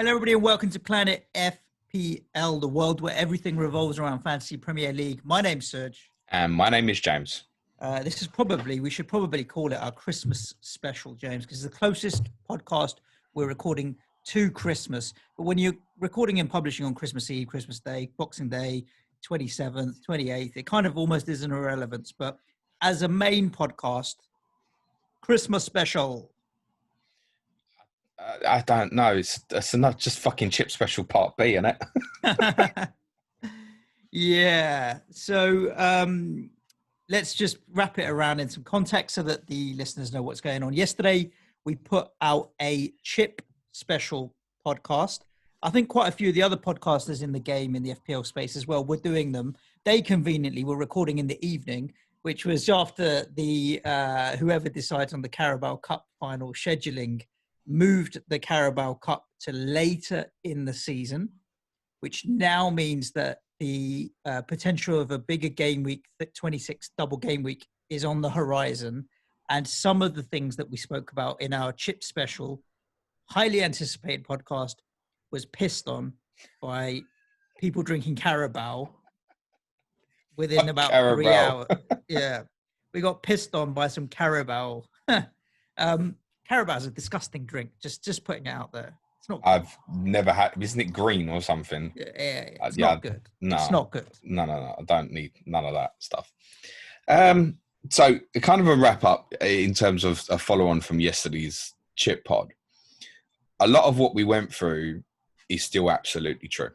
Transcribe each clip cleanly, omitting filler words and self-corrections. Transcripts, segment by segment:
Hello, everybody, and welcome to Planet FPL, the world where everything revolves around Fantasy Premier League. My name's Serge. And my name is James. We should probably call it our Christmas special, James, because it's the closest podcast we're recording to Christmas. But when you're recording and publishing on Christmas Eve, Christmas Day, Boxing Day, 27th, 28th, it kind of almost is an irrelevance. But as a main podcast, Christmas special. I don't know. It's not just fucking Chip Special Part B, isn't it? Yeah. So let's just wrap it around in some context so that the listeners know what's going on. Yesterday, we put out a Chip Special podcast. I think quite a few of the other podcasters in the game, in the FPL space as well, were doing them. They conveniently were recording in the evening, which was after the whoever decides on the Carabao Cup Final scheduling moved the Carabao Cup to later in the season, which now means that the potential of a bigger game week, the 26 double game week, is on the horizon. And some of the things that we spoke about in our Chip Special, highly anticipated podcast, was pissed on by people drinking Carabao within about Carabao. 3 hours. Yeah. We got pissed on by some Carabao. Carabao's a disgusting drink. Just putting it out there. It's not good. I've never had. Isn't it green or something? Yeah, it's not good. No, it's not good. No. I don't need none of that stuff. So kind of a wrap up in terms of a follow on from yesterday's Chip pod. A lot of what we went through is still absolutely true.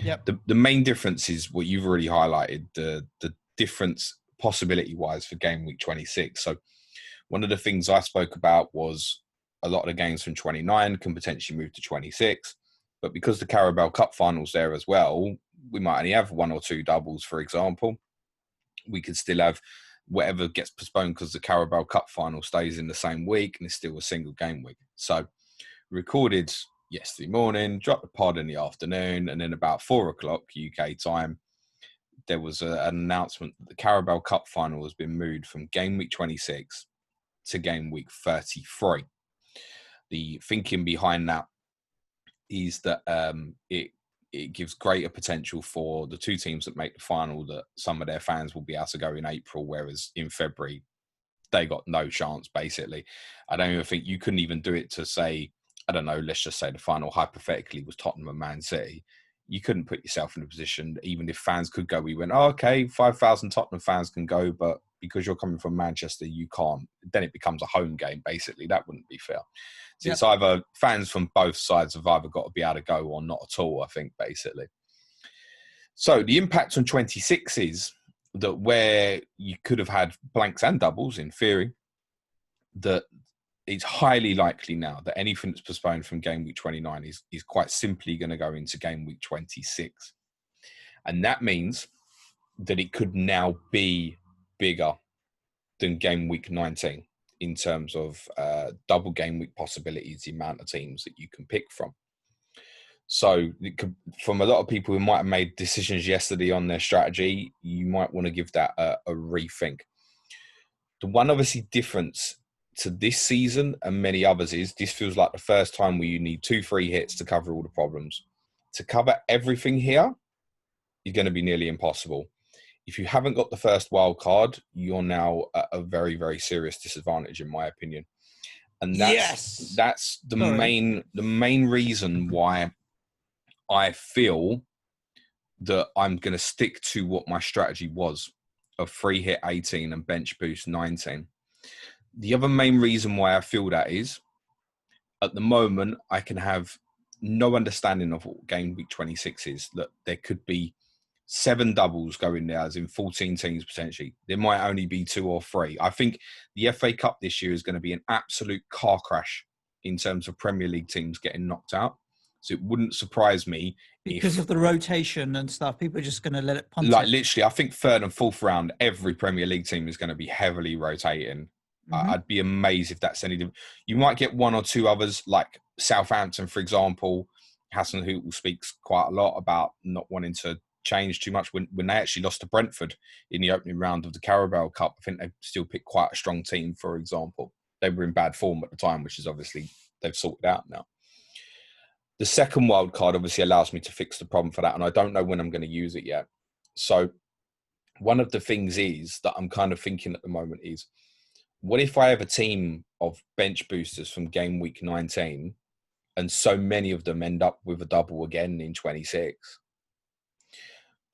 Yep. The main difference is what you've already highlighted. The difference possibility wise for game week 26. So one of the things I spoke about was a lot of the games from 29 can potentially move to 26. But because the Carabao Cup Final's there as well, we might only have one or two doubles, for example. We could still have whatever gets postponed because the Carabao Cup Final stays in the same week and it's still a single game week. So recorded yesterday morning, dropped the pod in the afternoon, and then about 4 o'clock UK time, there was an announcement that the Carabao Cup Final has been moved from game week 26 to game week 33. The thinking behind that is that it gives greater potential for the two teams that make the final that some of their fans will be able to go in April, whereas in February, they got no chance, basically. I don't even think you couldn't even do it to say, I don't know, let's just say the final hypothetically was Tottenham and Man City. You couldn't put yourself in a position, even if fans could go, we went, oh, okay, 5,000 Tottenham fans can go, but because you're coming from Manchester, you can't. Then it becomes a home game, basically. That wouldn't be fair. So It's either fans from both sides have either got to be able to go or not at all, I think, basically. So the impact on 26 is that where you could have had blanks and doubles, in theory, that it's highly likely now that anything that's postponed from game week 29 is quite simply going to go into game week 26. And that means that it could now be bigger than game week 19 in terms of double game week possibilities, the amount of teams that you can pick from. So from a lot of people who might have made decisions yesterday on their strategy, you might want to give that a rethink. The one obviously difference to this season and many others is this feels like the first time where you need 2-3 hits to cover all the problems. To cover everything here is going to be nearly impossible. If you haven't got the first wild card, you're now at a very, very serious disadvantage, in my opinion. And that's the main reason why I feel that I'm going to stick to what my strategy was of free hit 18 and bench boost 19. The other main reason why I feel that is, at the moment, I can have no understanding of what game week 26 is. That there could be 7 doubles going there, as in 14 teams potentially. There might only be 2 or 3. I think the FA Cup this year is going to be an absolute car crash in terms of Premier League teams getting knocked out. So it wouldn't surprise me because of the rotation and stuff. People are just going to let it punt. Like literally, I think 3rd and 4th round, every Premier League team is going to be heavily rotating. Mm-hmm. I'd be amazed if that's any. You might get 1 or 2 others, like Southampton, for example. Hassan Hootel speaks quite a lot about not wanting to change too much. When they actually lost to Brentford in the opening round of the Carabao Cup, I think they still picked quite a strong team, for example. They were in bad form at the time, which is obviously they've sorted out now. The second wild card obviously allows me to fix the problem for that, and I don't know when I'm going to use it yet. So one of the things is that I'm kind of thinking at the moment is, what if I have a team of bench boosters from game week 19 and so many of them end up with a double again in 26?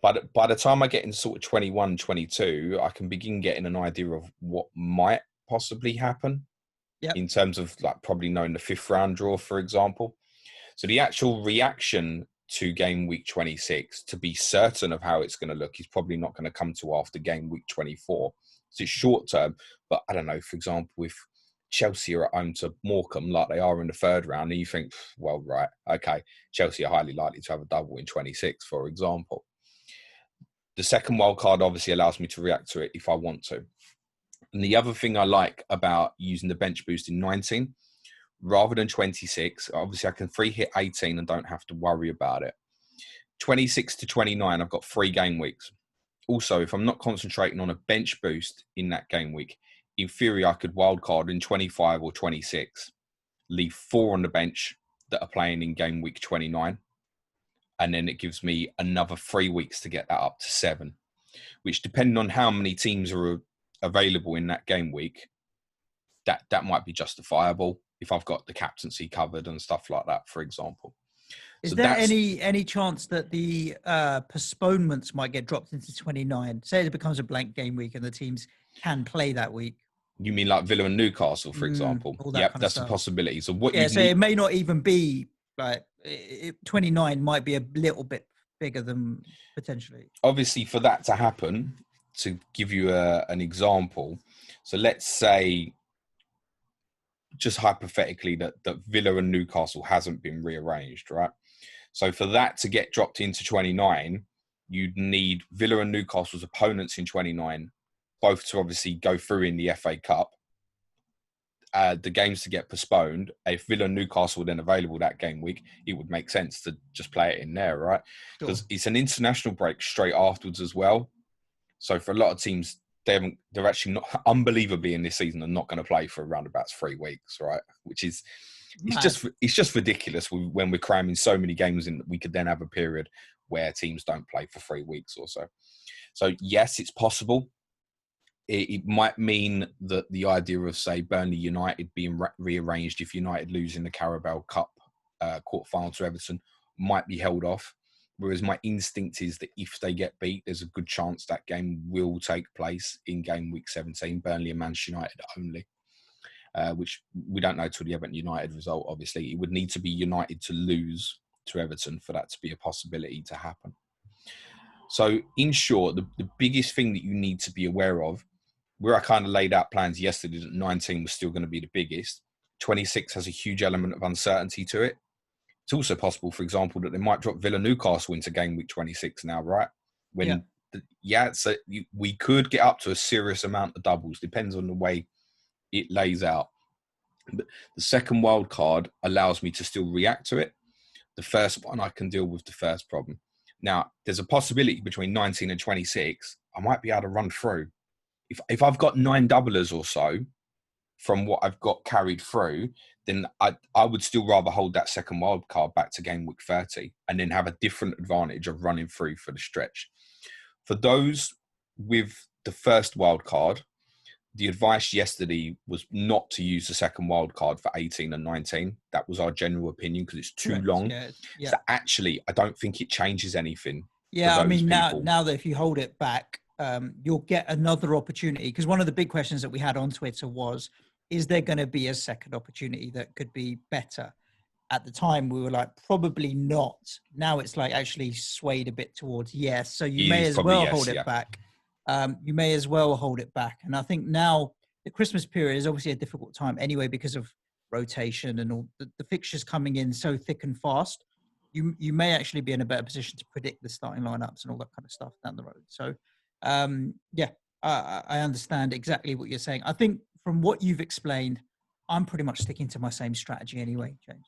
But by the time I get into sort of 21, 22, I can begin getting an idea of what might possibly happen in terms of like probably knowing the 5th round draw, for example. So the actual reaction to game week 26, to be certain of how it's going to look, is probably not going to come to after game week 24. So it's short term, but I don't know, for example, if Chelsea are at home to Morecambe like they are in the 3rd round, and you think, well, right, okay, Chelsea are highly likely to have a double in 26, for example. The second wild card obviously allows me to react to it if I want to. And the other thing I like about using the bench boost in 19, rather than 26, obviously I can free hit 18 and don't have to worry about it. 26 to 29, I've got 3 game weeks. Also, if I'm not concentrating on a bench boost in that game week, in theory, I could wildcard in 25 or 26, leave 4 on the bench that are playing in game week 29. And then it gives me another 3 weeks to get that up to 7, which, depending on how many teams are available in that game week, that might be justifiable if I've got the captaincy covered and stuff like that, for example. Is there any chance that the postponements might get dropped into 29? Say it becomes a blank game week and the teams can play that week. You mean like Villa and Newcastle, for example? Yep, that's a possibility. So what? Yeah, so it may not even be like 29 might be a little bit bigger than potentially. Obviously, for that to happen, to give you an example, so let's say, just hypothetically, that Villa and Newcastle hasn't been rearranged, right? So for that to get dropped into 29, you'd need Villa and Newcastle's opponents in 29, both to obviously go through in the FA Cup. The games to get postponed. If Villa and Newcastle were then available that game week, it would make sense to just play it in there, right? Because it's an international break straight afterwards as well. So for a lot of teams, they're actually not, unbelievably in this season, are not going to play for around about 3 weeks, right? Which is, it's just ridiculous when we're cramming so many games in that we could then have a period where teams don't play for 3 weeks or so. So yes, it's possible. It might mean that the idea of, say, Burnley United being rearranged if United losing the Carabao Cup quarter-final to Everton might be held off. Whereas my instinct is that if they get beat, there's a good chance that game will take place in game week 17, Burnley and Manchester United only, which we don't know till the Everton United result, obviously. It would need to be United to lose to Everton for that to be a possibility to happen. So in short, the biggest thing that you need to be aware of, where I kind of laid out plans yesterday that 19 was still going to be the biggest, 26 has a huge element of uncertainty to it. It's also possible, for example, that they might drop Villa Newcastle into game week 26 now, right? So we could get up to a serious amount of doubles, depends on the way it lays out. But the second wild card allows me to still react to it. The first one, I can deal with the first problem. Now, there's a possibility between 19 and 26, I might be able to run through. If I've got 9 doublers or so from what I've got carried through, then I would still rather hold that second wild card back to game week 30 and then have a different advantage of running through for the stretch. For those with the first wild card, the advice yesterday was not to use the second wild card for 18 and 19. That was our general opinion because it's too long. Yeah. So actually, I don't think it changes anything. Yeah, I mean, now that if you hold it back, you'll get another opportunity. Because one of the big questions that we had on Twitter was, is there going to be a second opportunity that could be better? At the time, we were like, probably not. Now it's like actually swayed a bit towards yes. So you may as well hold it back. You may as well hold it back. And I think now the Christmas period is obviously a difficult time anyway because of rotation and all the fixtures coming in so thick and fast. You may actually be in a better position to predict the starting lineups and all that kind of stuff down the road. So, I understand exactly what you're saying. I think from what you've explained, I'm pretty much sticking to my same strategy anyway, James.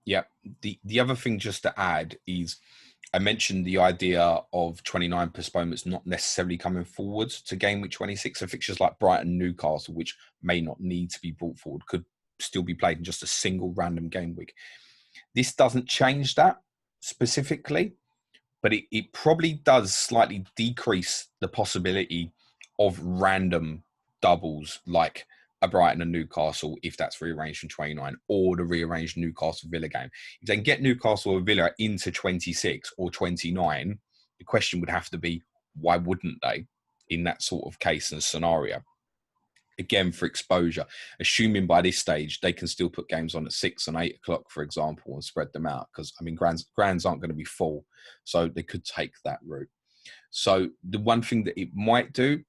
Yeah. The other thing just to add is I mentioned the idea of 29 postponements not necessarily coming forward to game week 26. So fixtures like Brighton, Newcastle, which may not need to be brought forward, could still be played in just a single random game week. this doesn't change that specifically, but it probably does slightly decrease the possibility of random doubles like a Brighton and Newcastle, if that's rearranged from 29, or the rearranged Newcastle Villa game. If they can get Newcastle or Villa into 26 or 29, the question would have to be, why wouldn't they in that sort of case and scenario? Again, for exposure, assuming by this stage they can still put games on at 6 and 8 o'clock, for example, and spread them out. Because, I mean, grands aren't going to be full, so they could take that route. So the one thing that it might do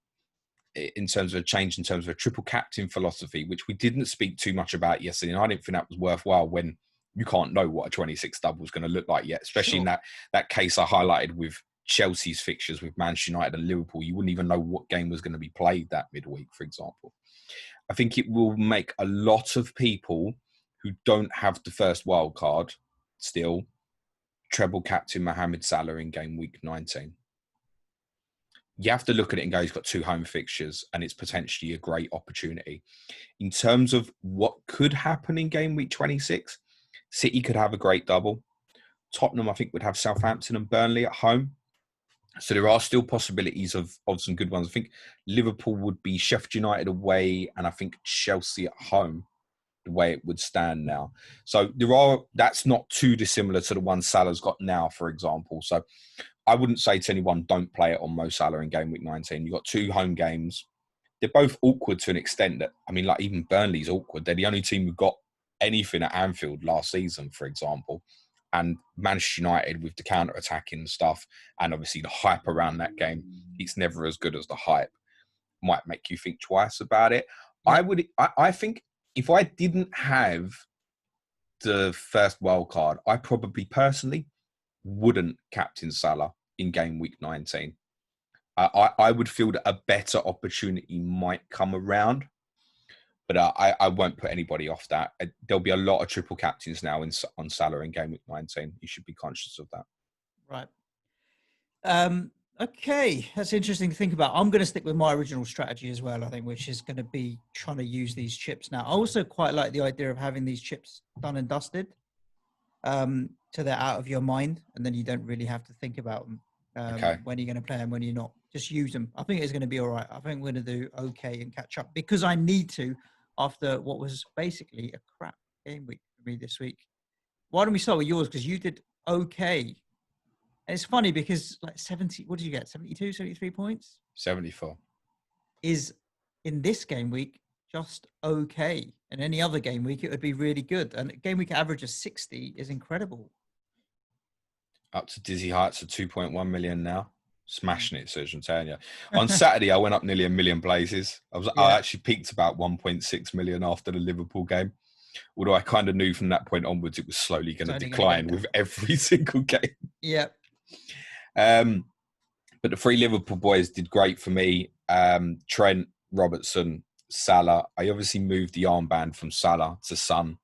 in terms of a change, in terms of a triple captain philosophy, which we didn't speak too much about yesterday, and I didn't think that was worthwhile when you can't know what a 26 double is going to look like yet, especially in that case I highlighted with Chelsea's fixtures with Manchester United and Liverpool. You wouldn't even know what game was going to be played that midweek, for example. I think it will make a lot of people who don't have the first wild card still treble captain Mohamed Salah in game week 19. You have to look at it and go, he's got 2 home fixtures and it's potentially a great opportunity. In terms of what could happen in game week 26, City could have a great double. Tottenham, I think, would have Southampton and Burnley at home. So there are still possibilities of some good ones. I think Liverpool would be Sheffield United away, and I think Chelsea at home, the way it would stand now. So that's not too dissimilar to the one Salah's got now, for example. So I wouldn't say to anyone, don't play it on Mo Salah in game week 19. You've got 2 home games. They're both awkward to an extent that, I mean, like even Burnley's awkward. They're the only team who got anything at Anfield last season, for example. And Manchester United with the counter-attacking stuff and obviously the hype around that game, it's never as good as the hype. Might make you think twice about it. Yeah. I think if I didn't have the first wild card, I probably personally wouldn't captain Salah in game week 19. I would feel that a better opportunity might come around, but I won't put anybody off that. There'll be a lot of triple captains now on Salah in game week 19. You should be conscious of that. Right. Okay, that's interesting to think about. I'm going to stick with my original strategy as well, I think, which is going to be trying to use these chips now. I also quite like the idea of having these chips done and dusted, so they're out of your mind, and then you don't really have to think about them when you're going to play them, when you're not. Just use them. I think it's going to be all right. I think we're going to do okay and catch up because I need to after what was basically a crap game week for me this week. Why don't we start with yours? Because you did okay. And it's funny because like 70, what did you get? 72, 73 points? 74. Is in this game week just okay. And any other game week, it would be really good. And game week average of 60 is incredible. Up to dizzy heights of 2.1 million now. Smashing it, Serge, I'm telling you. On Saturday, I went up nearly 1 million places. I actually peaked about 1.6 million after the Liverpool game. Although I kind of knew from that point onwards it was slowly going to decline with every single game. Yeah. But the 3 Liverpool boys did great for me. Trent, Robertson, Salah. I obviously moved the armband from Salah to Son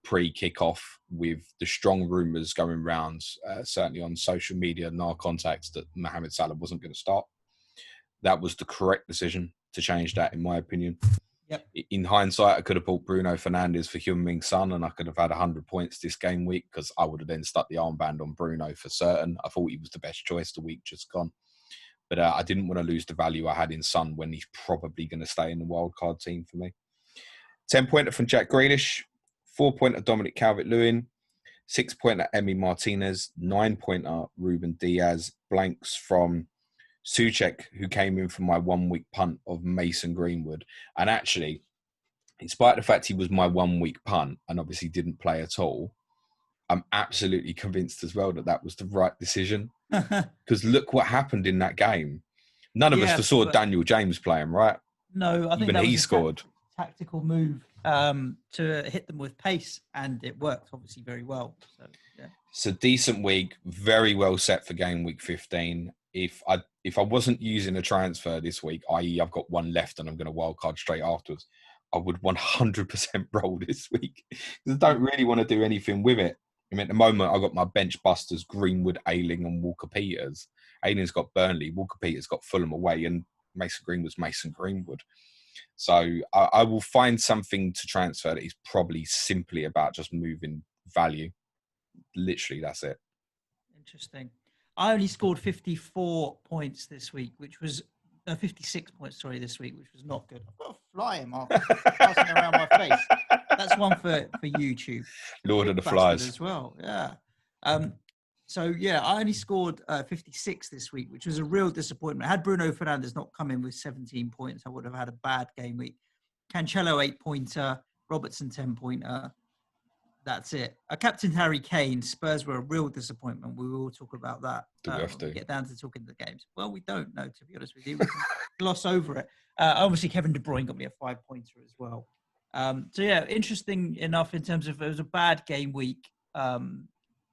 pre-kickoff with the strong rumours going round, certainly on social media and our contacts, that Mohamed Salah wasn't going to start. That was the correct decision to change that, in my opinion. Yep. In hindsight, I could have bought Bruno Fernandes for Heung-min Son and I could have had 100 points this game week because I would have then stuck the armband on Bruno for certain. I thought he was the best choice the week just gone. But I didn't want to lose the value I had in Son when he's probably going to stay in the wildcard team for me. 10-pointer from Jack Grealish, 4-pointer Dominic Calvert-Lewin, 6-pointer Emi Martinez, 9-pointer Ruben Diaz, blanks from Souček, who came in for my 1-week punt of Mason Greenwood. And actually, in spite of the fact he was my 1-week punt and obviously didn't play at all, I'm absolutely convinced as well that that was the right decision. Because look what happened in that game. None of us saw Daniel James playing, right? No, I think even that he was scored. Tactical move to hit them with pace, and it worked obviously very well. So yeah, it's a decent week, very well set for game week 15. If I wasn't using a transfer this week, i.e. I've got one left and I'm going to wildcard straight afterwards, I would 100% roll this week. I don't really want to do anything with it. I mean, at the moment, I've got my bench busters, Greenwood, Ayling and Walker-Peters. Ayling's got Burnley, Walker-Peters got Fulham away, and Mason Greenwood's Mason Greenwood. So I will find something to transfer that is probably simply about just moving value Literally, that's it. Interesting. I only scored 54 points this week, which was 56 points, sorry, this week, which was not good. I've got a fly, Marcus, passing around my face. That's one for YouTube. Lord of Big the bastard Flies. as well. Yeah. So yeah, I only scored 56 this week, which was a real disappointment. Had Bruno Fernandes not come in with 17 points, I would have had a bad game week. Cancelo 8-pointer, Robertson 10-pointer. That's it. I captained Harry Kane. Spurs were a real disappointment. We will talk about that Do we when we get down to talking the games. Well, we don't know, to be honest with you. We can gloss over it. Obviously, Kevin De Bruyne got me a 5-pointer as well. So yeah, interesting enough in terms of it was a bad game week.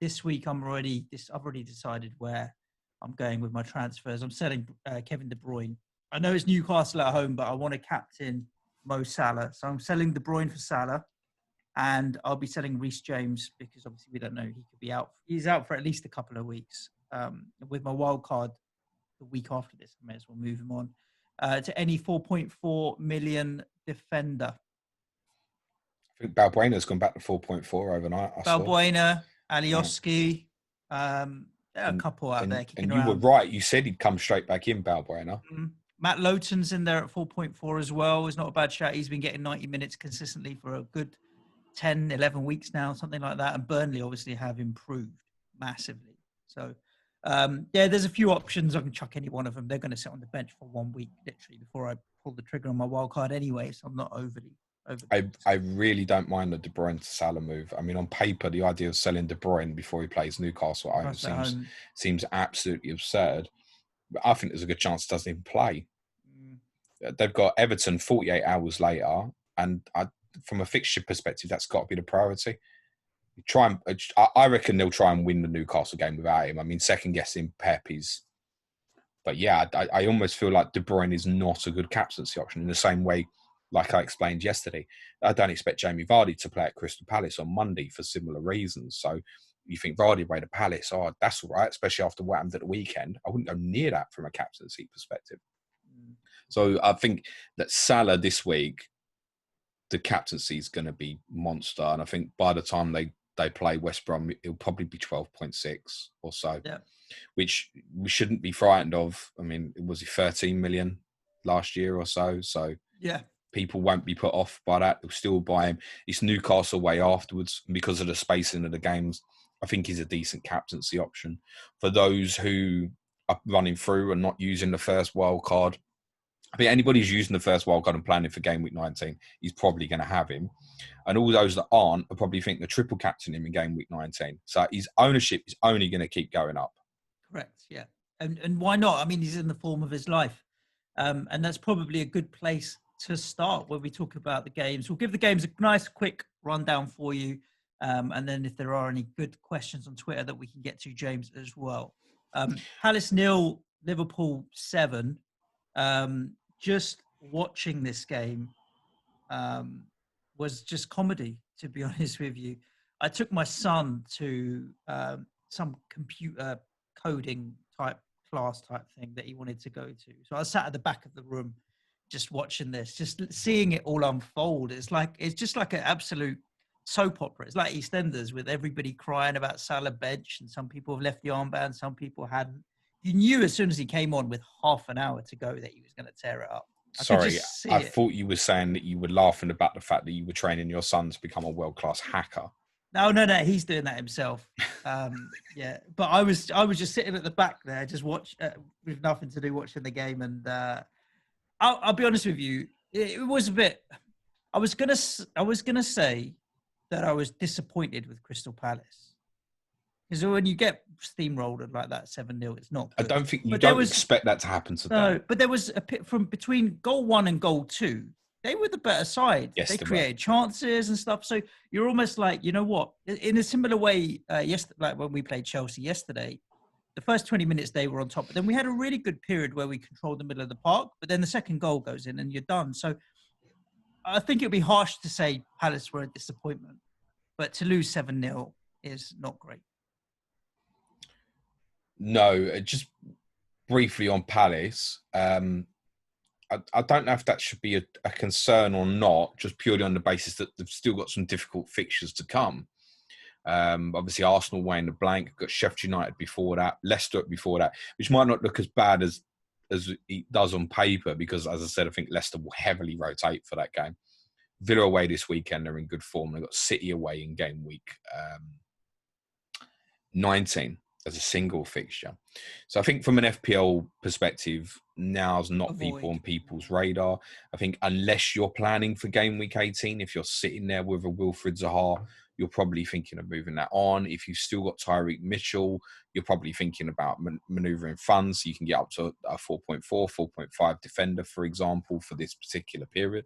This week, I've already decided where I'm going with my transfers. I'm selling Kevin De Bruyne. I know it's Newcastle at home, but I want to captain Mo Salah. So I'm selling De Bruyne for Salah. And I'll be selling Reece James because obviously we don't know. He could be out. He's out for at least a couple of weeks. With my wild card the week after this, I may as well move him on to any 4.4 million defender. I think Balbuena's gone back to 4.4 overnight. Balbuena, Alioski, there are a couple out there kicking and around. You were right. You said he'd come straight back in, Balbuena. Matt Lowton's in there at 4.4 as well. It's not a bad shot. He's been getting 90 minutes consistently for a good 10, 11 weeks now, something like that. And Burnley obviously have improved massively. So, yeah, there's a few options. I can chuck any one of them. They're going to sit on the bench for 1 week, literally, before I pull the trigger on my wild card anyway. So I'm not overly. I really don't mind the De Bruyne to Salah move. I mean, on paper, the idea of selling De Bruyne before he plays Newcastle at home seems absolutely absurd. But I think there's a good chance he doesn't even play. They've got Everton 48 hours later, and from a fixture perspective, that's got to be the priority. I reckon they'll try and win the Newcastle game without him. I mean, second guessing Pep is, but yeah, I almost feel like De Bruyne is not a good captaincy option in the same way, like I explained yesterday. I don't expect Jamie Vardy to play at Crystal Palace on Monday for similar reasons. So you think Vardy away to Palace, oh, that's all right, especially after what happened at the weekend. I wouldn't go near that from a captaincy perspective. So I think that Salah this week, the captaincy is going to be monster. And I think by the time they play West Brom, it'll probably be 12.6 or so, which we shouldn't be frightened of. I mean, it was 13 million last year or so. So yeah, people won't be put off by that. They'll still buy him. It's Newcastle away afterwards. And because of the spacing of the games, I think he's a decent captaincy option. For those who are running through and not using the first wild card, I think anybody who's using the first wild card and planning for game week 19, he's probably going to have him. And all those that aren't are probably think the triple captain him in game week 19. So his ownership is only going to keep going up. Correct, yeah. And why not? I mean, he's in the form of his life. And that's probably a good place to start when we talk about the games. We'll give the games a nice quick rundown for you. And then if there are any good questions on Twitter that we can get to, James, as well. Palace 0, Liverpool 7. Just watching this game was just comedy, to be honest with you. I took my son to some computer coding type class type thing that he wanted to go to. So I sat at the back of the room just watching this, just seeing it all unfold. It's just like an absolute soap opera. It's like EastEnders with everybody crying about Salah bench, and some people have left the armband, some people hadn't. You knew as soon as he came on with half an hour to go that he was going to tear it up. I thought you were saying that you were laughing about the fact that you were training your son to become a world-class hacker. No, he's doing that himself. Yeah, but I was just sitting at the back there, just with nothing to do, watching the game. And I'll be honest with you, it was a bit. I was gonna say that I was disappointed with Crystal Palace. Because when you get steamrolled like that 7-0, it's not good. I don't think you don't expect that to happen to them. No, but there was a pit from between goal 1 and goal 2. They were the better side. Yes, they created chances and stuff. So you're almost like, you know what? In a similar way, like when we played Chelsea yesterday, the first 20 minutes they were on top. But then we had a really good period where we controlled the middle of the park. But then the second goal goes in and you're done. So I think it would be harsh to say Palace were a disappointment. But to lose 7-0 is not great. No, just briefly on Palace, I don't know if that should be a concern or not, just purely on the basis that they've still got some difficult fixtures to come. Obviously, Arsenal way in the blank. Got Sheffield United before that, Leicester before that, which might not look as bad as it does on paper because, as I said, I think Leicester will heavily rotate for that game. Villa away this weekend, they're in good form. They've got City away in game week 19 as a single fixture. So I think from an FPL perspective, now's not people on people's radar. I think unless you're planning for game week 18, if you're sitting there with a Wilfried Zaha, you're probably thinking of moving that on. If you've still got Tyreek Mitchell, you're probably thinking about manoeuvring funds so you can get up to a 4.4, 4.5 defender, for example, for this particular period.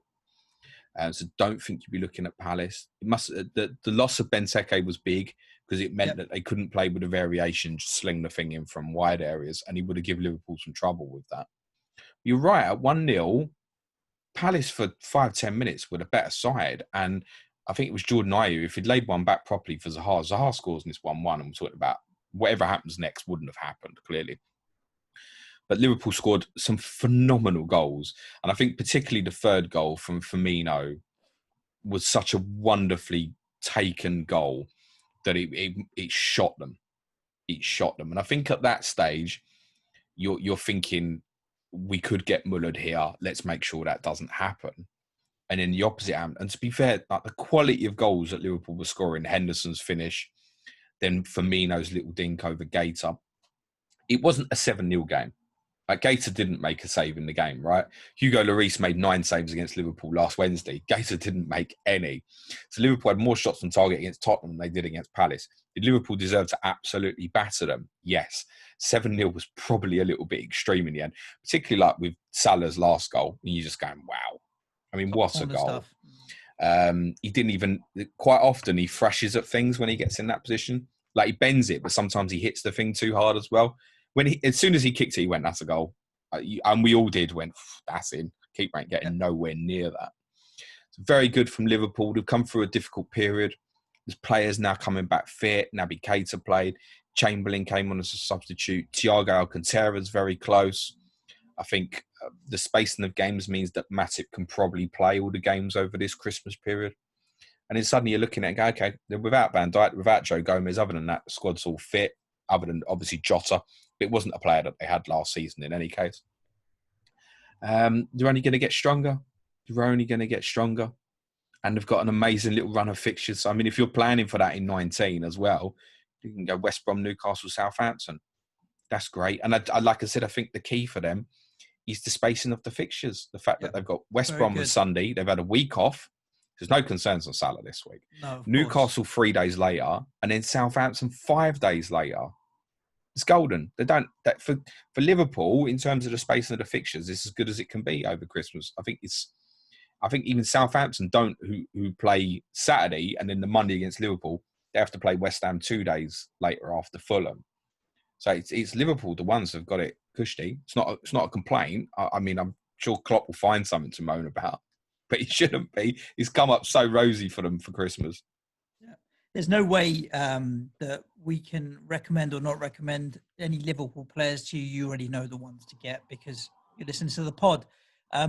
So don't think you'd be looking at Palace. It must the loss of Benteke was big because it meant that they couldn't play with a variation, just sling the thing in from wide areas, and he would have given Liverpool some trouble with that. You're right, at 1-0, Palace for 5-10 minutes were the better side, and I think it was Jordan Ayew. If he'd laid one back properly for Zaha scores in this 1-1, and we're talking about whatever happens next wouldn't have happened, clearly. But Liverpool scored some phenomenal goals. And I think particularly the third goal from Firmino was such a wonderfully taken goal that it shot them. It shot them. And I think at that stage, you're thinking, we could get mullered here. Let's make sure that doesn't happen. And in the opposite hand, and to be fair, like the quality of goals that Liverpool were scoring, Henderson's finish, then Firmino's little dink over Gator, it wasn't a 7-0 game. Like Gator didn't make a save in the game, right? Hugo Lloris made 9 saves against Liverpool last Wednesday. Gator didn't make any. So Liverpool had more shots on target against Tottenham than they did against Palace. Did Liverpool deserve to absolutely batter them? Yes. 7-0 was probably a little bit extreme in the end, particularly like with Salah's last goal. And you're just going, wow. I mean, what a goal. He didn't even, quite often he thrashes at things when he gets in that position. Like he bends it, but sometimes he hits the thing too hard as well. As soon as he kicked it, he went, that's a goal. And we all did, that's in. Keeper ain't getting nowhere near that. It's very good from Liverpool. They've come through a difficult period. There's players now coming back fit. Naby Keita played. Chamberlain came on as a substitute. Thiago Alcantara's very close. I think the spacing of games means that Matip can probably play all the games over this Christmas period. And then suddenly you're looking at it and go, okay, they're without Van Dijk, without Joe Gomez. Other than that, the squad's all fit, other than obviously Jota. It wasn't a player that they had last season in any case. They're only going to get stronger. They're only going to get stronger. And they've got an amazing little run of fixtures. I mean, if you're planning for that in 19 as well, you can go West Brom, Newcastle, Southampton. That's great. And I like I said, I think the key for them is the spacing of the fixtures. The fact that they've got West Brom on Sunday. They've had a week off. There's no concerns on Salah this week. No, Newcastle 3 days later. And then Southampton 5 days later. It's golden. They don't for Liverpool in terms of the spacing of the fixtures. It's as good as it can be over Christmas. I think even Southampton who play Saturday and then the Monday against Liverpool. They have to play West Ham 2 days later after Fulham. So it's Liverpool the ones who've got it cushy. It's not a complaint. I mean, I'm sure Klopp will find something to moan about, but he shouldn't be. He's come up so rosy for them for Christmas. There's no way that we can recommend or not recommend any Liverpool players to you. You already know the ones to get because you listen to the pod. I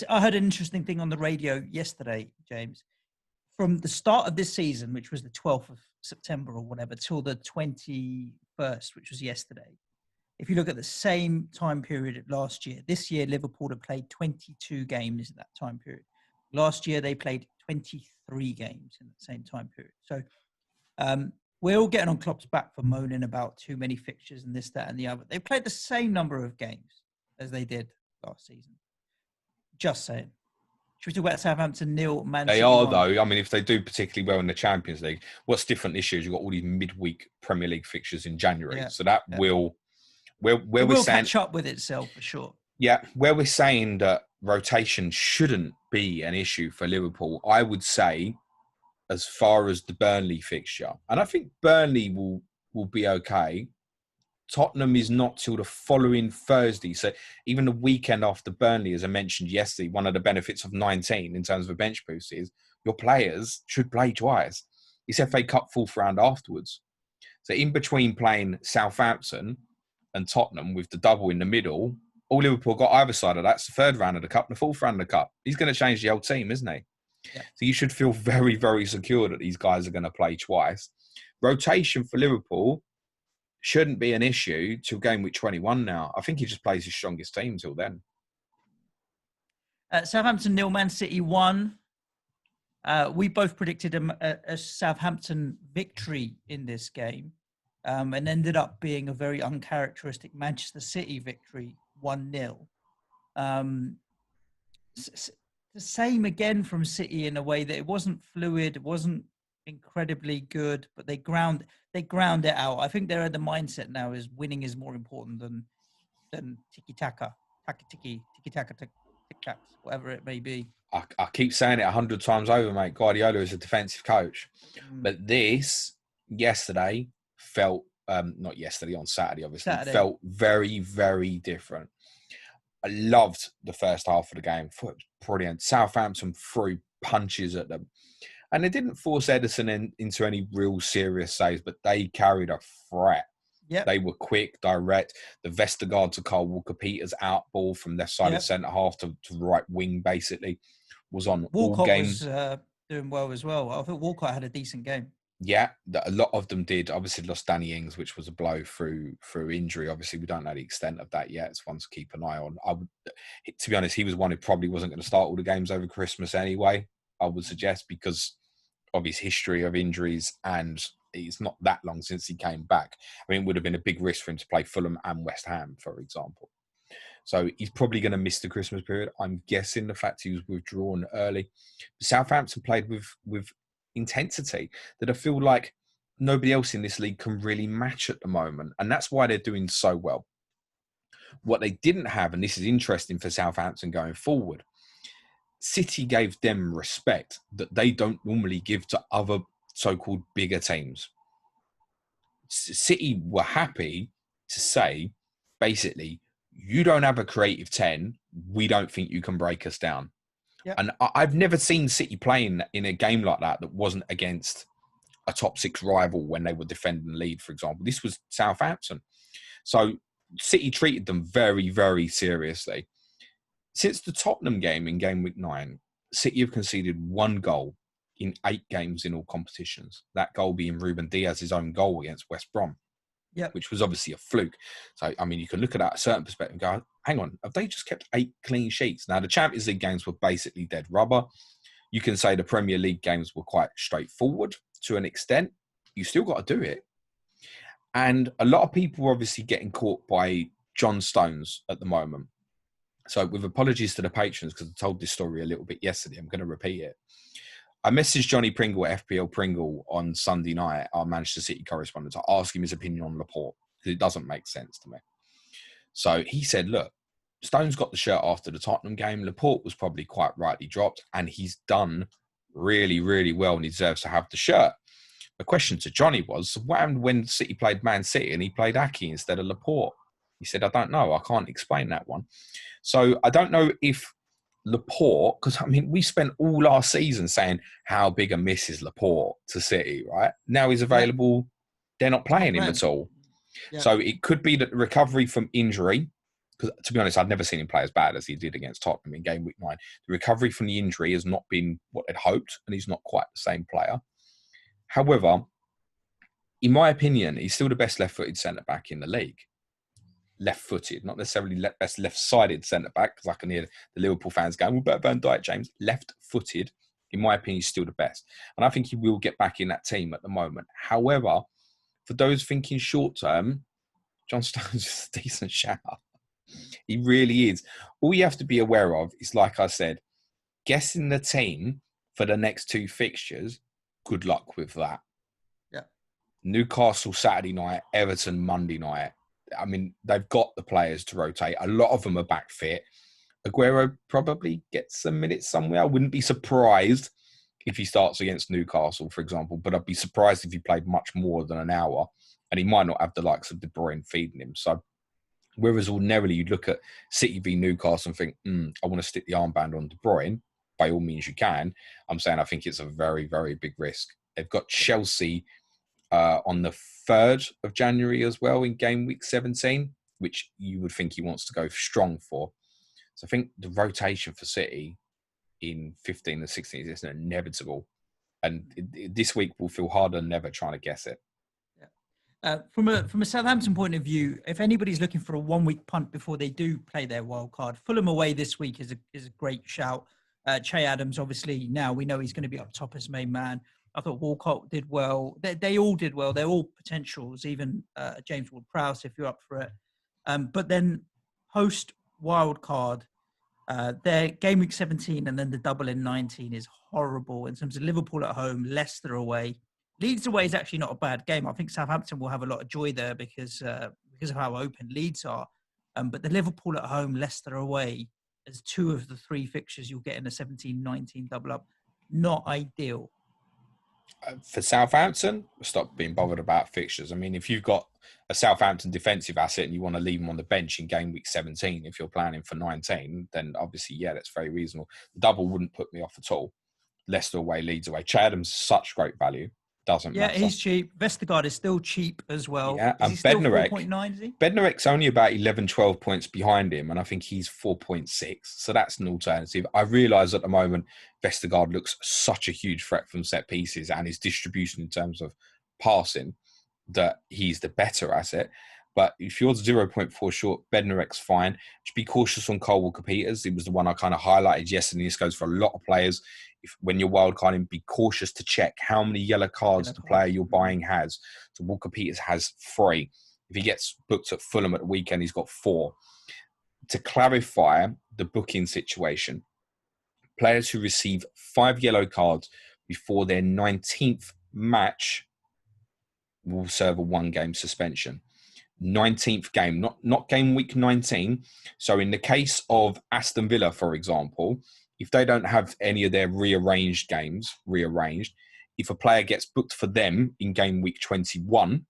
heard an interesting thing on the radio yesterday, James. From the start of this season, which was the 12th of September or whatever, till the 21st, which was yesterday. If you look at the same time period last year, this year Liverpool have played 22 games in that time period. Last year they played 23 games in the same time period. So we're all getting on Klopp's back for moaning about too many fixtures and this, that, and the other. They played the same number of games as they did last season. Just saying. Should we talk about Southampton nil, Man City? They are, though. I mean, if they do particularly well in the Champions League, what's different this year is you've got all these midweek Premier League fixtures in January. Yeah. So that will... Where we're saying, catch up with itself for sure. Yeah, where we're saying that rotation shouldn't be an issue for Liverpool, I would say, as far as the Burnley fixture, and I think Burnley will be okay. Tottenham is not till the following Thursday, so even the weekend after Burnley, as I mentioned yesterday, one of the benefits of 19 in terms of a bench boost is your players should play twice. It's FA Cup fourth round afterwards, so in between playing Southampton and Tottenham with the double in the middle, all Liverpool got either side of that's the third round of the Cup and the fourth round of the Cup. He's going to change the whole team, isn't he? Yeah. So you should feel very, very secure that these guys are going to play twice. Rotation for Liverpool shouldn't be an issue till game week 21 now. I think he just plays his strongest team till then. Southampton 0, Man City 1. We both predicted a Southampton victory in this game, and ended up being a very uncharacteristic Manchester City victory, 1-0. The same again from City in a way that it wasn't fluid, it wasn't incredibly good, but they ground it out. I think they're at the mindset now is winning is more important than tiki taka, tiki taka, tic tacs, whatever it may be. I keep saying it 100 times over, mate. Guardiola is a defensive coach. But this, yesterday, felt, not yesterday, on Saturday, obviously, felt very, very different. I loved the first half of the game. Brilliant. Southampton threw punches at them. And they didn't force Ederson into any real serious saves, but they carried a threat. Yep. They were quick, direct. The Vestergaard to Carl Walker-Peters out ball from left side of centre half to right wing, basically, was on Walcott all games. Was doing well as well. I think Walcott had a decent game. Yeah, a lot of them did. Obviously lost Danny Ings, which was a blow through injury. Obviously, we don't know the extent of that yet. It's one to keep an eye on. To be honest, he was one who probably wasn't going to start all the games over Christmas anyway, I would suggest, because of his history of injuries, and it's not that long since he came back. I mean, it would have been a big risk for him to play Fulham and West Ham, for example. So he's probably going to miss the Christmas period. I'm guessing the fact he was withdrawn early. Southampton played with intensity that I feel like nobody else in this league can really match at the moment. And that's why they're doing so well. What they didn't have, and this is interesting for Southampton going forward, City gave them respect that they don't normally give to other so-called bigger teams. City were happy to say, basically, you don't have a creative 10, we don't think you can break us down. Yep. And I've never seen City playing in a game like that wasn't against a top 6 rival when they were defending the lead, for example. This was Southampton. So City treated them very, very seriously. Since the Tottenham game in game week 9, City have conceded 1 goal in 8 games in all competitions. That goal being Ruben Diaz's own goal against West Brom. Yep. Which was obviously a fluke. So, I mean, you can look at that at a certain perspective and go, hang on, have they just kept 8 clean sheets? Now, the Champions League games were basically dead rubber. You can say the Premier League games were quite straightforward to an extent. You still got to do it. And a lot of people are obviously getting caught by John Stones at the moment. So, with apologies to the patrons, because I told this story a little bit yesterday, I'm going to repeat it. I messaged Johnny Pringle at FPL Pringle on Sunday night, our Manchester City correspondent, to ask him his opinion on Laporte, because it doesn't make sense to me. So he said, look, Stones got the shirt after the Tottenham game. Laporte was probably quite rightly dropped, and he's done really, really well and he deserves to have the shirt. The question to Johnny was, what happened when City played Man City and he played Aki instead of Laporte? He said, I don't know. I can't explain that one. So I don't know if Laporte, because, I mean, we spent all last season saying how big a miss is Laporte to City, right? Now he's available. They're not playing him at all. Yeah. So it could be that the recovery from injury, because to be honest, I've never seen him play as bad as he did against Tottenham in game week 9. The recovery from the injury has not been what they'd hoped, and he's not quite the same player. However, in my opinion, he's still the best left-footed centre-back in the league. Left-footed, not necessarily best left-sided centre-back, because I can hear the Liverpool fans going, well, better Van Dijk, James. Left-footed, in my opinion, he's still the best. And I think he will get back in that team at the moment. However, for those thinking short-term, John Stones is a decent shout. He really is. All you have to be aware of is, like I said, guessing the team for the next 2 fixtures, good luck with that. Yeah. Newcastle Saturday night, Everton Monday night. I mean, they've got the players to rotate. A lot of them are back fit. Aguero probably gets some minutes somewhere. I wouldn't be surprised if he starts against Newcastle, for example, but I'd be surprised if he played much more than an hour, and he might not have the likes of De Bruyne feeding him. So, whereas ordinarily you'd look at City v Newcastle and think, I want to stick the armband on De Bruyne, by all means you can. I'm saying I think it's a very, very big risk. They've got Chelsea on the 3rd of January as well in game week 17, which you would think he wants to go strong for. So I think the rotation for City in 15 and 16. It's inevitable. And this week will feel harder than ever trying to guess it. From a Southampton point of view, if anybody's looking for a 1 week punt before they do play their wild card, Fulham away this week is a great shout. Che Adams, obviously, now we know he's going to be up top as main man. I thought Walcott did well. They all did well. They're all potentials, even James Ward-Prowse, if you're up for it. But then post wild card, their game week 17 and then the double in 19 is horrible in terms of Liverpool at home, Leicester away. Leeds away is actually not a bad game. I think Southampton will have a lot of joy there because of how open Leeds are. But the Liverpool at home, Leicester away, as 2 of the 3 fixtures you'll get in a 17-19 double up. Not ideal. For Southampton, stop being bothered about fixtures. I mean, if you've got a Southampton defensive asset and you want to leave them on the bench in game week 17, if you're planning for 19, then obviously, yeah, that's very reasonable. The double wouldn't put me off at all. Leicester away, Leeds away. Che Adams is such great value. Doesn't matter. Yeah, he's cheap. Vestergaard is still cheap as well. Yeah, is he still 4.9, is he? Bednarek's only about 11, 12 points behind him, and I think he's 4.6. So that's an alternative. I realise at the moment, Vestergaard looks such a huge threat from set pieces and his distribution in terms of passing that he's the better asset. But if you're 0.4 short, Bednarek's fine. Just be cautious on Cole Walker-Peters. It was the one I kind of highlighted yesterday. This goes for a lot of players. When you're wildcarding, be cautious to check how many yellow cards the player you're buying has. So Walker-Peters has 3. If he gets booked at Fulham at the weekend, he's got 4. To clarify the booking situation, players who receive 5 yellow cards before their 19th match will serve a 1-game suspension. 19th game, not game week 19. So in the case of Aston Villa, for example, if they don't have any of their rearranged games, if a player gets booked for them in game week 21,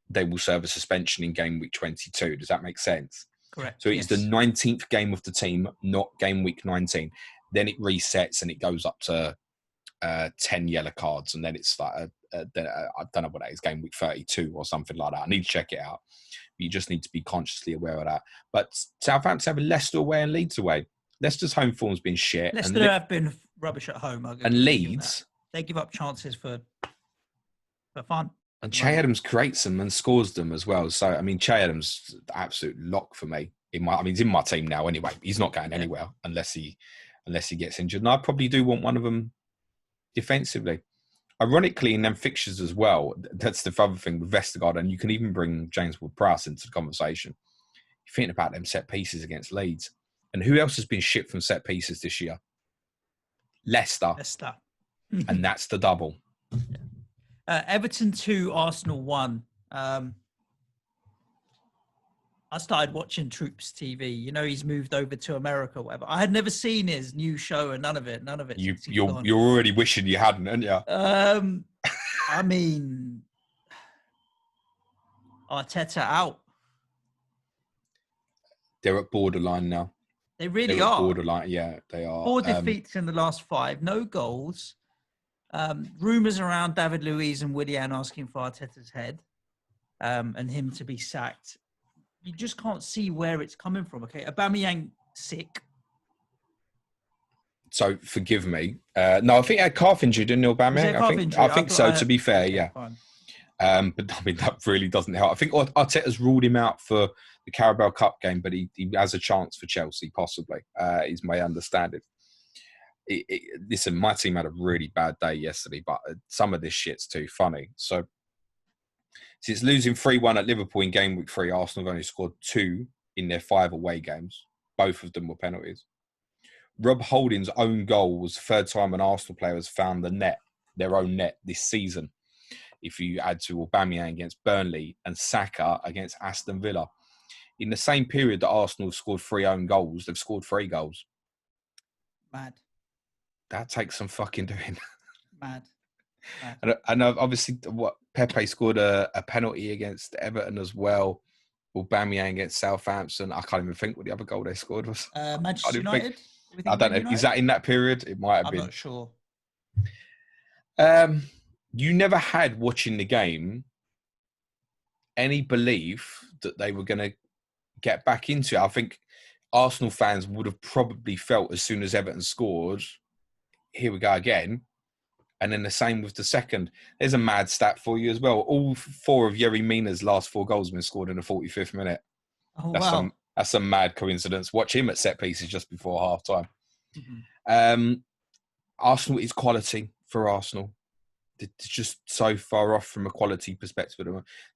they will serve a suspension in game week 22. Does that make sense? Correct. So it's the 19th game of the team, not game week 19. Then it resets and it goes up to 10 yellow cards. And then it's like, I don't know what that is, game week 32 or something like that. I need to check it out. You just need to be consciously aware of that. But Southampton have a Leicester away and Leeds away. Leicester's home form's been shit. Leicester have been rubbish at home. And Leeds, they give up chances for fun. And Che Adams creates them and scores them as well. So, I mean, Che Adams, absolute lock for me. He's in my team now anyway. He's not going anywhere unless he gets injured. And I probably do want one of them defensively. Ironically, in them fixtures as well, that's the other thing with Vestergaard, and you can even bring James Ward-Prowse into the conversation. You're thinking about them set pieces against Leeds. And who else has been shipped from set pieces this year? Leicester. And that's the double. Yeah. Everton 2, Arsenal 1. I started watching Troops TV. You know, he's moved over to America or whatever. I had never seen his new show and none of it. You're already wishing you hadn't, aren't you? I mean, Arteta out. They're at borderline now. They really are. Borderline, yeah, they are. 4 defeats in the last 5, no goals. Rumours around David Luiz and Willian asking for Arteta's head and him to be sacked. You just can't see where it's coming from. Okay, Aubameyang sick. So forgive me. No, I think he had calf injury, didn't he, Aubameyang? I think so. To be fair, yeah. But I mean, that really doesn't help. I think Arteta's ruled him out for the Carabao Cup game, but he has a chance for Chelsea, possibly. Is my understanding. Listen, my team had a really bad day yesterday, but some of this shit's too funny. So, since losing 3-1 at Liverpool in game week 3, Arsenal have only scored 2 in their 5 away games. Both of them were penalties. Rob Holding's own goal was the 3rd time an Arsenal player has found their own net this season. If you add to Aubameyang against Burnley and Saka against Aston Villa. In the same period that Arsenal scored 3 own goals, they've scored 3 goals. Mad. That takes some fucking doing. Mad. And obviously, Pepe scored a penalty against Everton as well. Aubameyang against Southampton. I can't even think what the other goal they scored was. Manchester United? I don't know. United? Is that in that period? It might have been. I'm not sure. You never had, watching the game, any belief that they were going to get back into it. I think Arsenal fans would have probably felt as soon as Everton scored here we go again. And then the same with the second. There's a mad stat for you as well. All 4 of Yerry Mina's last 4 goals have been scored in the 45th minute. Oh, wow. That's some mad coincidence. Watch him at set pieces just before half time. Mm-hmm. Arsenal is quality for Arsenal. They're just so far off from a quality perspective.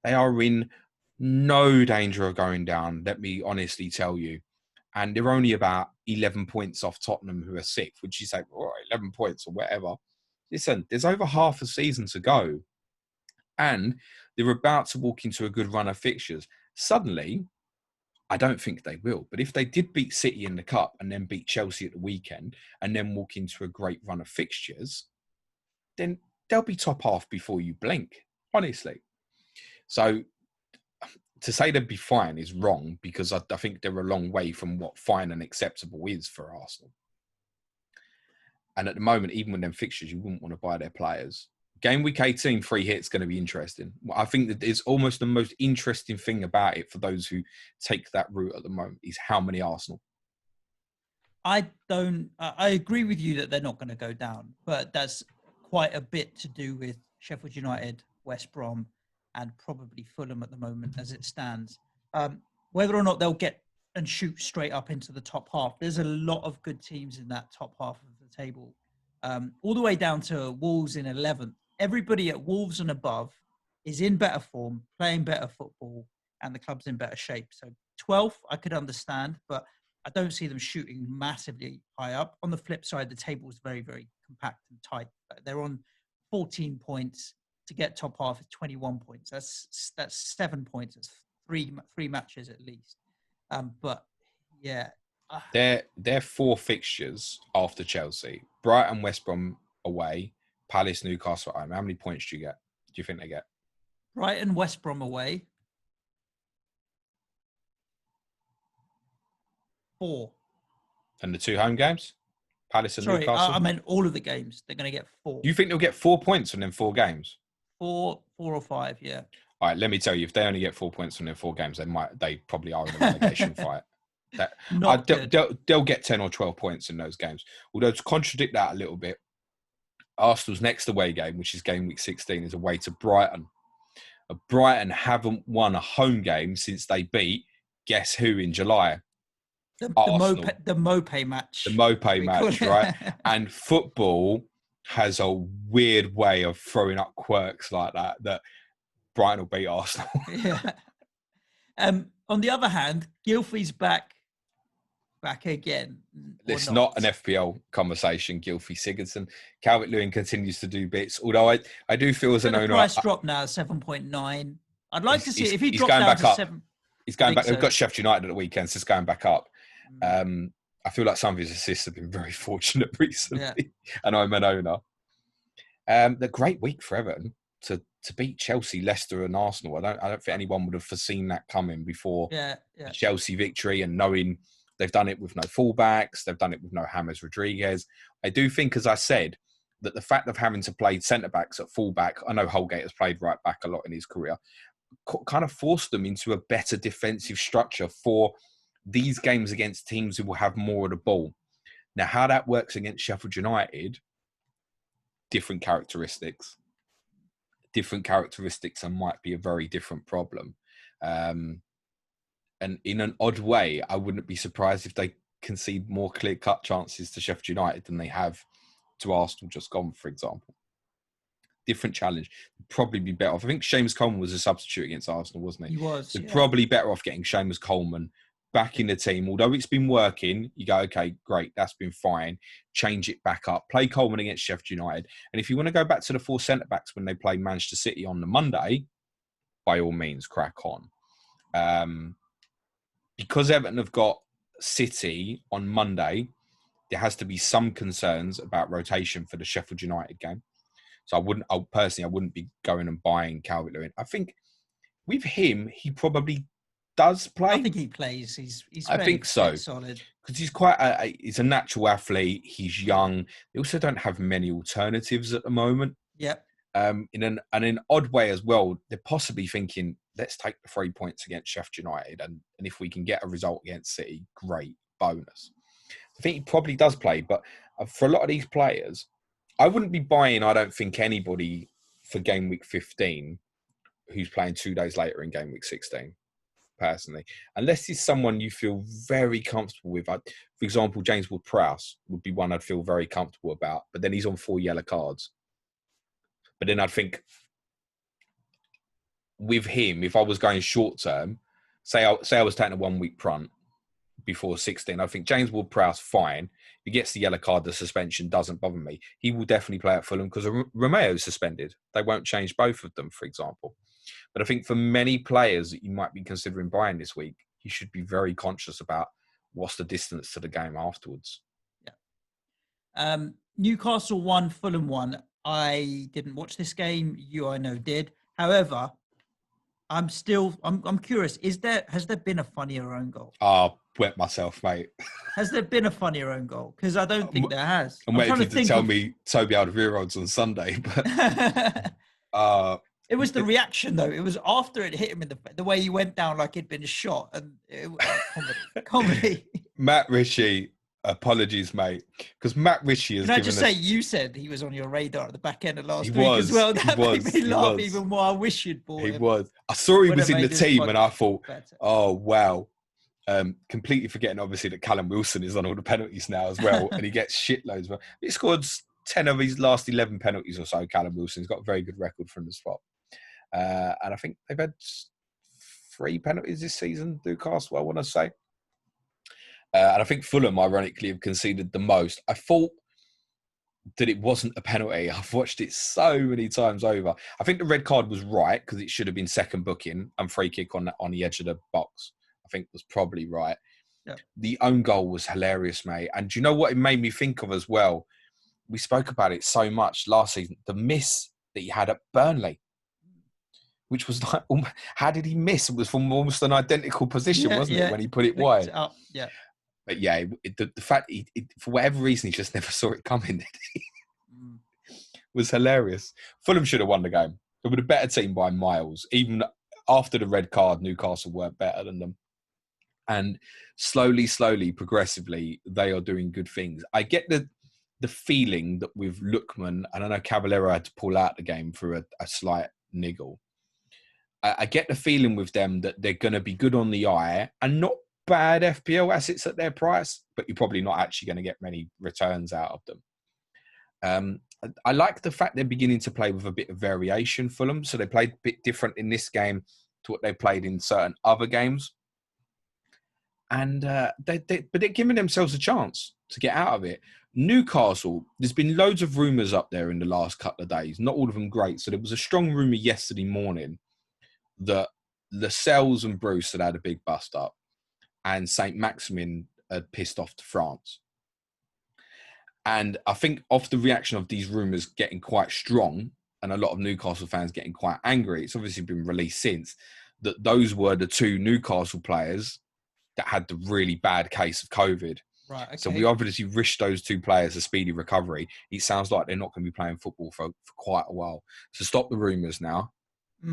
They are in no danger of going down, let me honestly tell you. And they're only about 11 points off Tottenham, who are 6th. Would you say, all right, 11 points or whatever? Listen, there's over half a season to go. And they're about to walk into a good run of fixtures. Suddenly, I don't think they will. But if they did beat City in the Cup and then beat Chelsea at the weekend and then walk into a great run of fixtures, then they'll be top half before you blink, honestly. So to say they'd be fine is wrong, because I think they're a long way from what fine and acceptable is for Arsenal. And at the moment, even with them fixtures, you wouldn't want to buy their players. Game week 18, free hit's going to be interesting. I think that it's almost the most interesting thing about it for those who take that route at the moment is how many Arsenal. I agree with you that they're not going to go down, but that's quite a bit to do with Sheffield United, West Brom, and probably Fulham at the moment as it stands. Whether or not they'll get and shoot straight up into the top half, there's a lot of good teams in that top half of the table, all the way down to Wolves in 11th. Everybody at Wolves and above is in better form, playing better football, and the club's in better shape. So 12th, I could understand, but I don't see them shooting massively high up. On the flip side, the table is very, very compact and tight. They're on 14 points. To get top half is 21 points. That's 7 points. That's three matches at least. But yeah, Their 4 fixtures after Chelsea: Brighton, West Brom away, Palace, Newcastle at home. How many points do you think they get? Brighton, West Brom away, 4. And the 2 home games, Palace and Sorry, Newcastle. I meant all of the games. They're going to get 4. You think they'll get 4 points from them 4 games? 4 or 5, yeah. All right, let me tell you, if they only get 4 points from their 4 games, they probably are in a relegation fight. They'll get 10 or 12 points in those games. Although, to contradict that a little bit, Arsenal's next away game, which is game week 16, is away to Brighton. Brighton haven't won a home game since they beat, guess who, in July? The Mope match. The Mope match, right? And football has a weird way of throwing up quirks like that Brighton will beat Arsenal. Yeah. On the other hand, Gylfi's back again. It's not an FPL conversation, Gylfi Sigurdsson. Calvert-Lewin continues to do bits, although I do feel as an owner... The price dropped now, 7.9. I'd like to see it. If he drops down to 7... He's going back. They've got Sheffield United at the weekend, so it's going back up. I feel like some of his assists have been very fortunate recently, and I'm an owner. The great week for Everton to beat Chelsea, Leicester, and Arsenal. I don't think anyone would have foreseen that coming before the Chelsea victory, and knowing they've done it with no fullbacks, they've done it with no James Rodriguez. I do think, as I said, that the fact of having to play centre backs at fullback, I know Holgate has played right back a lot in his career, kind of forced them into a better defensive structure for these games against teams who will have more of the ball. Now, how that works against Sheffield United, different characteristics and might be a very different problem. And in an odd way, I wouldn't be surprised if they concede more clear-cut chances to Sheffield United than they have to Arsenal just gone, for example. Different challenge. Probably be better off. I think Seamus Coleman was a substitute against Arsenal, wasn't he? He was. So probably better off getting Seamus Coleman back in the team. Although it's been working, you go, okay, great, that's been fine. Change it back up. Play Coleman against Sheffield United. And if you want to go back to the 4 centre-backs when they play Manchester City on the Monday, by all means, crack on. Because Everton have got City on Monday, there has to be some concerns about rotation for the Sheffield United game. So I wouldn't be going and buying Calvert-Lewin. I think with him, he probably does play. I think he plays. He's I think so. Solid. Because he's a natural athlete. He's young. They also don't have many alternatives at the moment. Yep. In an odd way as well, they're possibly thinking, let's take the 3 points against Sheffield United. And if we can get a result against City, great, bonus. I think he probably does play. But for a lot of these players, I wouldn't be buying, I don't think, anybody for game week 15 who's playing 2 days later in game week 16, personally. Unless it's someone you feel very comfortable with. For example, James Ward-Prowse would be one I'd feel very comfortable about, but then he's on 4 yellow cards. But then I'd think with him, if I was going short term, say I was taking a 1 week punt before 16, I think James Ward-Prowse, fine. If he gets the yellow card, the suspension doesn't bother me. He will definitely play at Fulham because Romeo's suspended. They won't change both of them, for example. But I think for many players that you might be considering buying this week, you should be very conscious about what's the distance to the game afterwards. Yeah. Newcastle won, Fulham won. I didn't watch this game. You, I know, did. However, I'm curious. Has there been a funnier own goal? Wet myself, mate. Has there been a funnier own goal? Because I don't think there has. I'm waiting for you to tell me Toby Alderweireld's on Sunday, but it was the reaction though. It was after it hit him in the way he went down like he'd been shot, and it was comedy. Matt Ritchie, apologies, mate, because Matt Ritchie has. Can I just say, you said he was on your radar at the back end of last week as well. That made me laugh even more. I wish you'd bought him. He was. I saw he was in the team, and I thought, oh wow. Completely forgetting, obviously, that Callum Wilson is on all the penalties now as well, and he gets shitloads. He scored 10 of his last 11 penalties or so. Callum Wilson's got a very good record from the spot, and I think they've had 3 penalties this season. Newcastle, I want to say, and I think Fulham, ironically, have conceded the most. I thought that it wasn't a penalty. I've watched it so many times over. I think the red card was right because it should have been second booking and free kick on the edge of the box. I think was probably right. Yeah. The own goal was hilarious, mate. And do you know what it made me think of as well? We spoke about it so much last season. The miss that he had at Burnley, which was like, how did he miss? It was from almost an identical position, wasn't it, when he put it wide? Yeah. But yeah, the fact for whatever reason, he just never saw it coming, did he? Was hilarious. Fulham should have won the game. They were a better team by miles. Even after the red card, Newcastle weren't better than them. And slowly, progressively, they are doing good things. I get the feeling that with Lookman, and I know Caballero had to pull out the game for a slight niggle. I get the feeling with them that they're going to be good on the eye and not bad FPL assets at their price, but you're probably not actually going to get many returns out of them. I like the fact they're beginning to play with a bit of variation, Fulham. So they played a bit different in this game to what they played in certain other games. And but they're giving themselves a chance to get out of it. Newcastle, there's been loads of rumours up there in the last couple of days, not all of them great. So there was a strong rumour yesterday morning that Lascelles and Bruce had a big bust up and St. Maximin had pissed off to France. And I think off the reaction of these rumours getting quite strong and a lot of Newcastle fans getting quite angry, it's obviously been released since, that those were the 2 Newcastle players that had the really bad case of COVID. Right. Okay. So we obviously wish those 2 players a speedy recovery. It sounds like they're not going to be playing football for quite a while. So stop the rumours now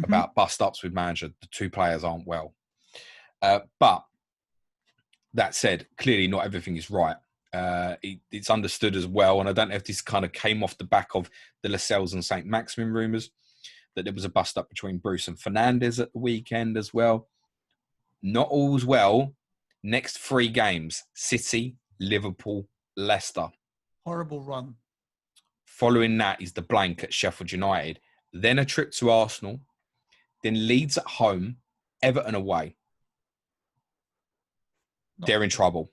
about bust-ups with manager. The 2 players aren't well. But that said, clearly not everything is right. It's understood as well, and I don't know if this kind of came off the back of the Lascelles and St. Maximin rumours, that there was a bust-up between Bruce and Fernandes at the weekend as well. Not all's well. Next 3 games, City, Liverpool, Leicester. Horrible run. Following that is the blank at Sheffield United. Then a trip to Arsenal. Then Leeds at home, Everton away. They're in trouble.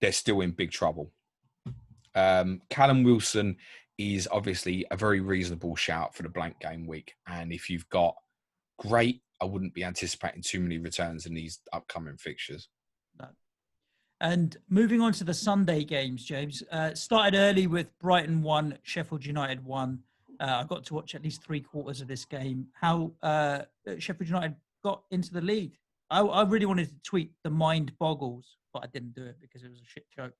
They're still in big trouble. Callum Wilson is obviously a very reasonable shout for the blank game week. And if you've got, great, I wouldn't be anticipating too many returns in these upcoming fixtures. No. And moving on to the Sunday games, James, started early with Brighton 1, Sheffield United 1. I got to watch at least 3/4 of this game. How Sheffield United got into the lead. I really wanted to tweet the mind boggles, but I didn't do it because it was a shit joke.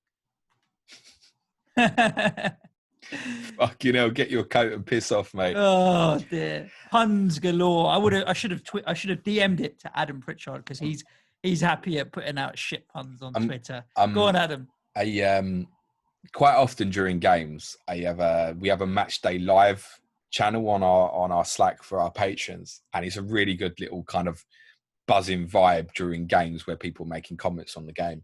Fucking hell, get your coat and piss off, mate. Oh dear, puns galore. I should have DM'd it to Adam Pritchard because he's happy at putting out shit puns on Twitter. Go on, Adam. quite often during games, we have a match day live channel on our Slack for our patrons, and it's a really good little kind of buzzing vibe during games where people are making comments on the game.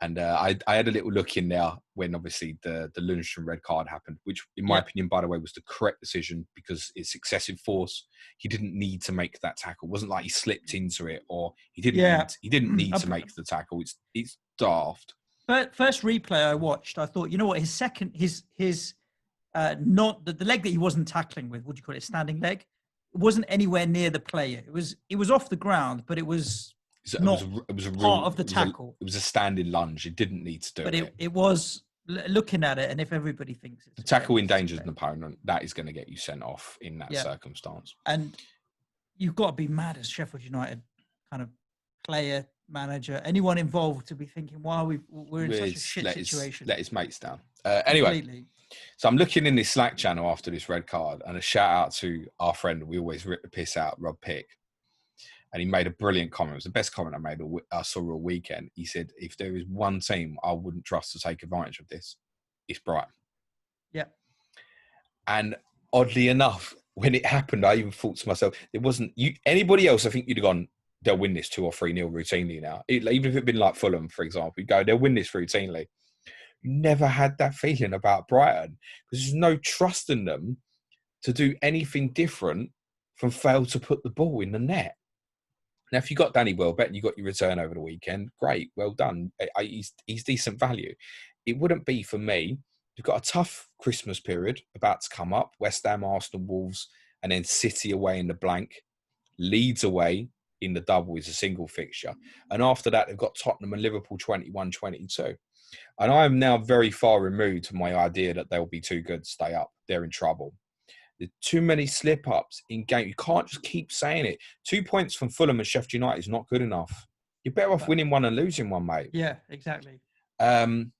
And I had a little look in there when obviously the Lundstrom red card happened, which in my opinion, by the way, was the correct decision because it's excessive force. He didn't need to make that tackle. It wasn't like he slipped into it or he didn't need to make the tackle. It's daft. But first replay I watched, I thought, you know what, his not the leg that he wasn't tackling with, what do you call it, standing leg, it wasn't anywhere near the player. It was off the ground, but it was not part of the tackle. It was a standing lunge. It didn't need to do it. But it was looking at it, and if everybody thinks it's the tackle endangers an opponent, that is going to get you sent off in that circumstance. And you've got to be mad as Sheffield United kind of player, manager, anyone involved to be thinking, why we're in such a shit situation. Let his mates down. Anyway. Completely. So I'm looking in this Slack channel after this red card, and a shout out to our friend we always rip the piss out, Rob Pick. And he made a brilliant comment. It was the best comment I saw all weekend. He said, if there is one team I wouldn't trust to take advantage of this, it's Brighton. Yeah. And oddly enough, when it happened, I even thought to myself, it wasn't anybody else. I think you'd have gone, they'll win this 2 or 3-0 routinely now. Even if it'd been like Fulham, for example, you go, they'll win this routinely. You never had that feeling about Brighton because there's no trust in them to do anything different from fail to put the ball in the net. Now, if you got Danny Welbeck and you got your return over the weekend, great, well done. He's decent value. It wouldn't be for me. You've got a tough Christmas period about to come up. West Ham, Arsenal, Wolves, and then City away in the blank. Leeds away in the double is a single fixture. And after that, they've got Tottenham and Liverpool 21-22. And I am now very far removed from my idea that they'll be too good to stay up. They're in trouble. There's too many slip-ups in game. You can't just keep saying it. 2 points from Fulham and Sheffield United is not good enough. You're better off winning one and losing one, mate. Yeah, exactly. And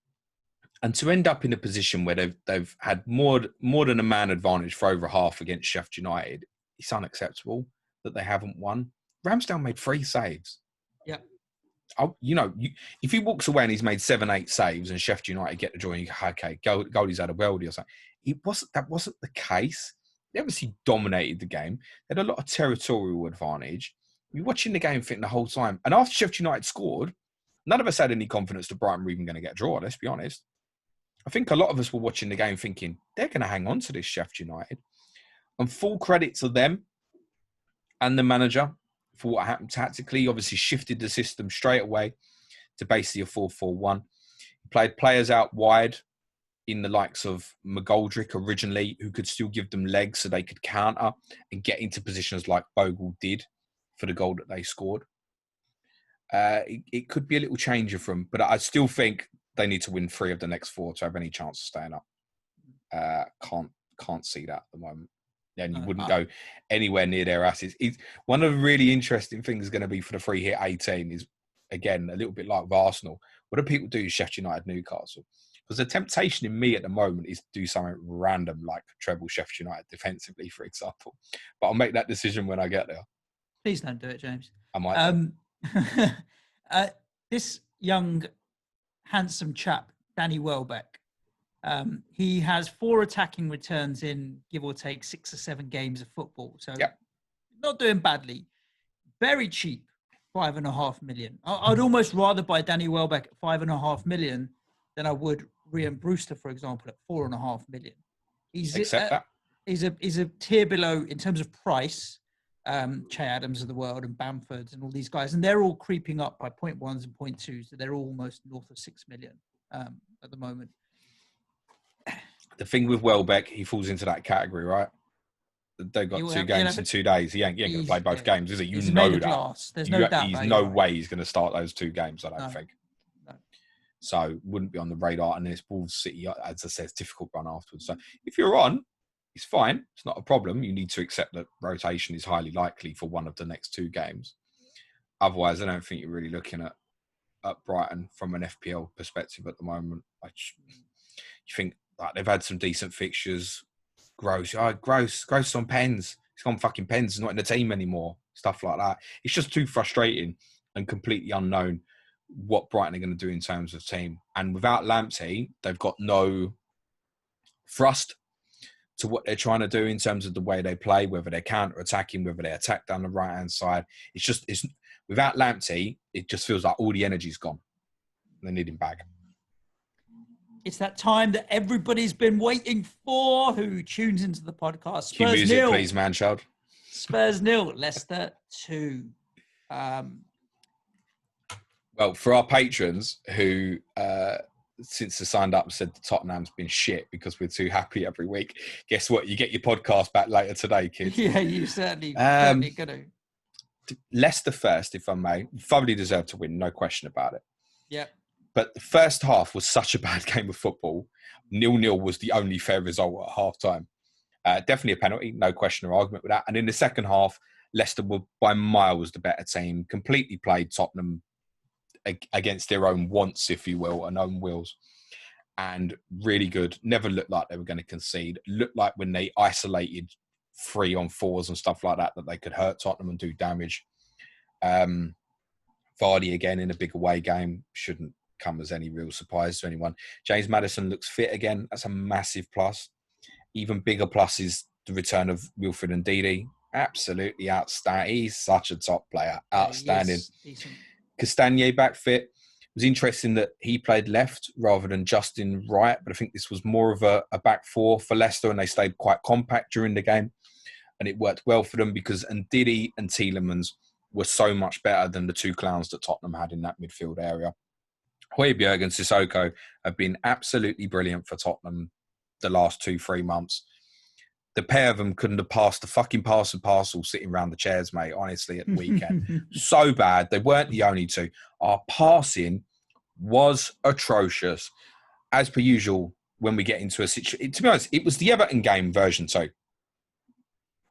to end up in a position where they've had more than a man advantage for over half against Sheffield United, it's unacceptable that they haven't won. Ramsdale made 3 saves. Yeah. If he walks away and he's made 7-8 saves and Sheffield United get the joy, you go, okay, Goldie's had a worldie or something. That wasn't the case. They obviously dominated the game. They had a lot of territorial advantage. We were watching the game thinking the whole time. And after Sheffield United scored, none of us had any confidence that Brighton were even going to get a draw, let's be honest. I think a lot of us were watching the game thinking, they're going to hang on to this Sheffield United. And full credit to them and the manager for what happened tactically. Obviously shifted the system straight away to basically a 4-4-1. He played players out wide in the likes of McGoldrick originally, who could still give them legs so they could counter and get into positions like Bogle did for the goal that they scored. It could be a little changer for them, but I still think they need to win 3 of the next 4 to have any chance of staying up. Can't see that at the moment. And you wouldn't go anywhere near their asses. One of the really interesting things is going to be for the free hit 18 is, again, a little bit like with Arsenal. What do people do? Sheffield United, Newcastle. Because the temptation in me at the moment is to do something random like treble Sheffield United defensively, for example. But I'll make that decision when I get there. Please don't do it, James. I might. This young, handsome chap, Danny Welbeck, he has 4 attacking returns in, give or take, 6 or 7 games of football. So not doing badly. Very cheap, 5.5 million. I'd almost rather buy Danny Welbeck at 5.5 million than I would Ryan Brewster, for example, at 4.5 million. He's a tier below in terms of price. Che Adams of the world and Bamfords and all these guys, and they're all creeping up by 0.1s and 0.2s, so they're almost north of 6 million at the moment. The thing with Welbeck, he falls into that category, right? They've got 2 games in 2 days. He ain't going to play both games, is he? You know that. There's no doubt. He's no way he's going to start those 2 games, I don't think. No. So wouldn't be on the radar. And this Wolves City, as I said, it's difficult run afterwards. So if you're on, it's fine. It's not a problem. You need to accept that rotation is highly likely for one of the next 2 games. Otherwise, I don't think you're really looking at Brighton from an FPL perspective at the moment. You think they've had some decent fixtures. Gross on pens. He's gone fucking pens. He's not in the team anymore. Stuff like that. It's just too frustrating and completely unknown what Brighton are going to do in terms of team. And without Lamptey, they've got no thrust to what they're trying to do in terms of the way they play, whether they're counter-attacking, whether they attack down the right-hand side. It's without Lamptey, it just feels like all the energy's gone. They need him back. It's that time that everybody's been waiting for. Who tunes into the podcast? Cue music, nil. Please, man-child. Spurs 0, Leicester 2. Well, for our patrons who, since they signed up, said Tottenham's been shit because we're too happy every week, guess what? You get your podcast back later today, kids. Yeah, you certainly going to. Leicester first, if I may. Thoroughly deserve to win, no question about it. Yeah. But the first half was such a bad game of football. 0-0 was the only fair result at half-time. Definitely a penalty, no question or argument with that. And in the second half, Leicester were by miles the better team, completely played Tottenham against their own wants, if you will, and own wills. And really good. Never looked like they were going to concede. Looked like when they isolated 3-on-4s and stuff like that they could hurt Tottenham and do damage. Vardy again in a big away game. Shouldn't come as any real surprise to anyone. James Maddison looks fit again. That's a massive plus. Even bigger plus is the return of Wilfred Ndidi. Absolutely outstanding. He's such a top player. Outstanding. Castagne back fit. It was interesting that he played left rather than Justin right, but I think this was more of a back four for Leicester, and they stayed quite compact during the game. And it worked well for them because Ndidi and Tielemans were so much better than the two clowns that Tottenham had in that midfield area. Højbjerg and Sissoko have been absolutely brilliant for Tottenham the last 2-3 months. The pair of them couldn't have passed the fucking parcel sitting around the chairs, mate, honestly, at the weekend. So bad. They weren't the only two. Our passing was atrocious. As per usual, when we get into a situation... To be honest, it was the Everton game version 2.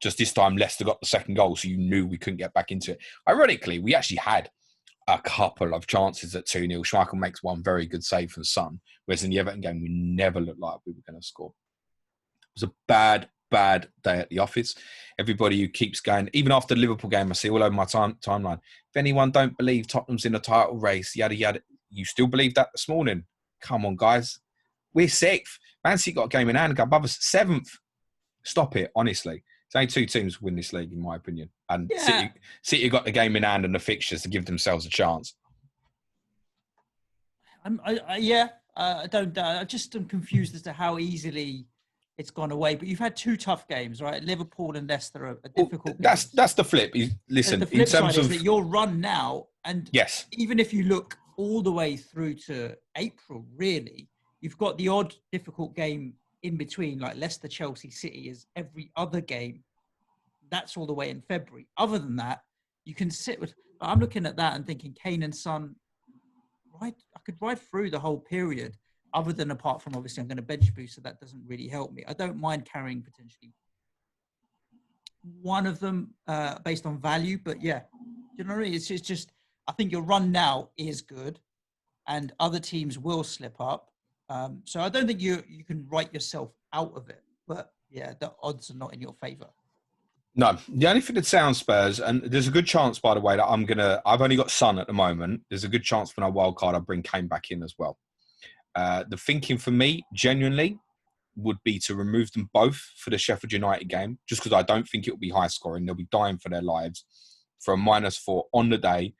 Just this time, Leicester got the second goal, so you knew we couldn't get back into it. Ironically, we actually had a couple of chances at 2-0. Schmeichel makes one very good save from Son, whereas in the Everton game, we never looked like we were going to score. It was a bad day at the office. Everybody who keeps going, even after the Liverpool game, I see all over my timeline, if anyone don't believe Tottenham's in a title race, yada, yada, you still believe that this morning? Come on, guys. We're 6th. Man City got a game in hand, got above us 7th. Stop it, honestly. There's only 2 teams win this league, in my opinion. And City got the game in hand and the fixtures to give themselves a chance. I just am confused as to how easily it's gone away. But you've had 2 tough games, right? Liverpool and Leicester are difficult games. That's the flip. Listen, the flip in terms side of is that you're run now, and yes, even if you look all the way through to April, really, you've got the odd difficult game in between, like Leicester, Chelsea, City is every other game. That's all the way in February. Other than that, you can sit with... I'm looking at that and thinking Kane and Son, right? I could ride through the whole period, other than apart from obviously I'm going to bench boost, so that doesn't really help me. I don't mind carrying potentially one of them based on value, but yeah, you know what I mean? It's just I think your run now is good, and other teams will slip up. So I don't think you can write yourself out of it, but yeah, the odds are not in your favour. No, the only thing that sounds Spurs, and there's a good chance, by the way, that I've only got Son at the moment. There's a good chance for my wild card, I'll bring Kane back in as well. The thinking for me, genuinely, would be to remove them both for the Sheffield United game, just because I don't think it will be high scoring. They'll be dying for their lives for a -4 on the day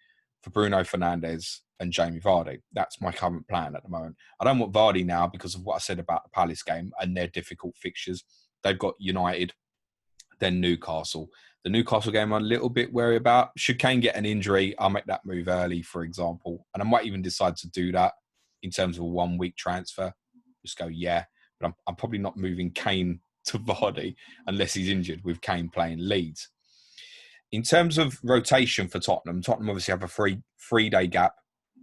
for Bruno Fernandes and Jamie Vardy. That's my current plan at the moment. I don't want Vardy now because of what I said about the Palace game and their difficult fixtures. They've got United, then Newcastle. The Newcastle game I'm a little bit wary about. Should Kane get an injury, I'll make that move early, for example. And I might even decide to do that in terms of a 1-week transfer. Just go, yeah. But I'm probably not moving Kane to Vardy unless he's injured with Kane playing Leeds. In terms of rotation for Tottenham obviously have a three-day gap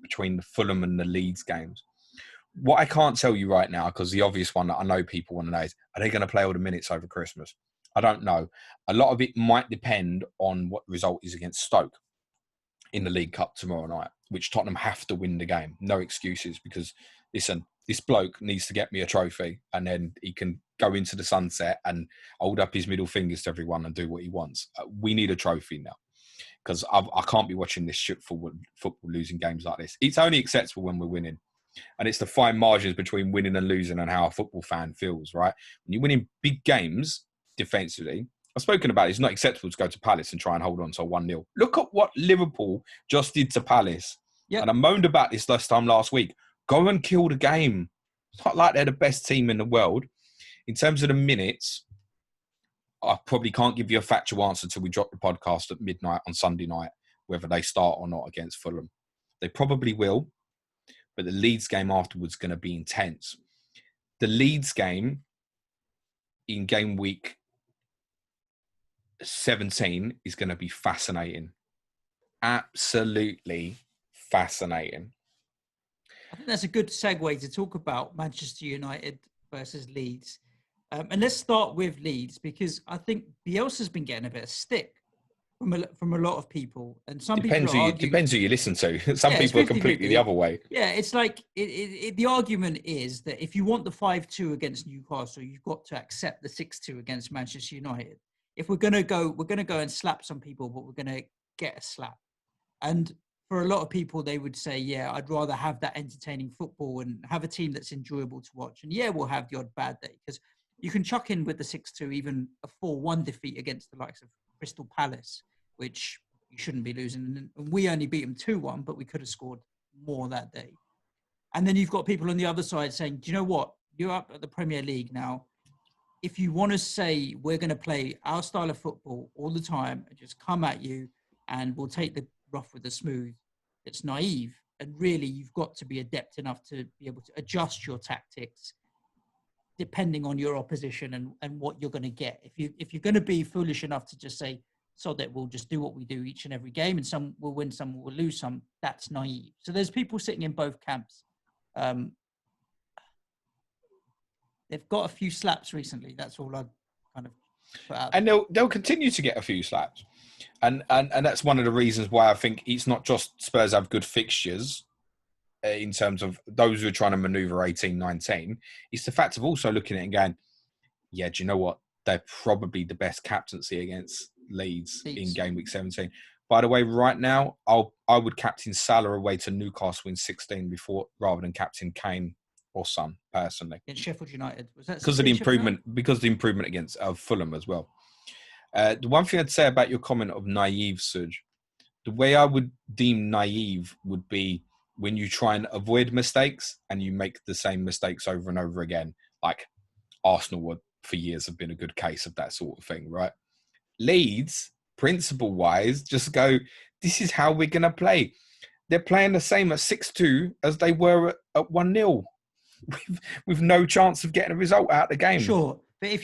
between the Fulham and the Leeds games. What I can't tell you right now, because the obvious one that I know people want to know is, are they going to play all the minutes over Christmas? I don't know. A lot of it might depend on what the result is against Stoke in the League Cup tomorrow night, which Tottenham have to win the game. No excuses, because, listen, this bloke needs to get me a trophy and then he can go into the sunset and hold up his middle fingers to everyone and do what he wants. We need a trophy now because I can't be watching this shit football losing games like this. It's only acceptable when we're winning. And it's the fine margins between winning and losing and how a football fan feels, right? When you're winning big games defensively, I've spoken about it, it's not acceptable to go to Palace and try and hold on to a 1-0. Look at what Liverpool just did to Palace. Yep. And I moaned about this time last week. Go and kill the game. It's not like they're the best team in the world. In terms of the minutes, I probably can't give you a factual answer till we drop the podcast at midnight on Sunday night, whether they start or not against Fulham. They probably will, but the Leeds game afterwards is going to be intense. The Leeds game in game week 17 is going to be fascinating. Absolutely fascinating. I think that's a good segue to talk about Manchester United versus Leeds. And let's start with Leeds, because I think Bielsa's been getting a bit of stick from a lot of people. And some people are arguing... Depends who you listen to. Some people are completely the other way. Yeah, it's like the argument is that if you want the 5-2 against Newcastle, you've got to accept the 6-2 against Manchester United. If we're going to go and slap some people, but we're going to get a slap. And for a lot of people, they would say, yeah, I'd rather have that entertaining football and have a team that's enjoyable to watch. And yeah, we'll have the odd bad day, because you can chuck in with the 6-2, even a 4-1 defeat against the likes of Crystal Palace, which you shouldn't be losing. And we only beat them 2-1, but we could have scored more that day. And then you've got people on the other side saying, do you know what? You're up at the Premier League now. If you want to say we're going to play our style of football all the time and just come at you and we'll take the rough with the smooth, it's naive. And really, you've got to be adept enough to be able to adjust your tactics depending on your opposition and what you're going to get. If you're going to be foolish enough to just say, so that we'll just do what we do each and every game, and some will win, some will lose, some, that's naive. So there's people sitting in both camps. They've got a few slaps recently. That's all I'd kind of put out. And they'll continue to get a few slaps. And that's one of the reasons why I think it's not just Spurs have good fixtures in terms of those who are trying to manoeuvre 18, 19. It's the fact of also looking at it and going, yeah, do you know what? They're probably the best captaincy against Leeds in game week 17. By the way, right now, I would captain Salah away to Newcastle in 16 rather than captain Kane or Son, personally. Against Sheffield United. Was that because of the improvement against Fulham as well. The one thing I'd say about your comment of naive, Suj, the way I would deem naive would be when you try and avoid mistakes and you make the same mistakes over and over again. Like Arsenal would, for years, have been a good case of that sort of thing, right? Leeds, principle-wise, just go, this is how we're going to play. They're playing the same at 6-2 as they were at 1-0. With no chance of getting a result out of the game. Sure. But if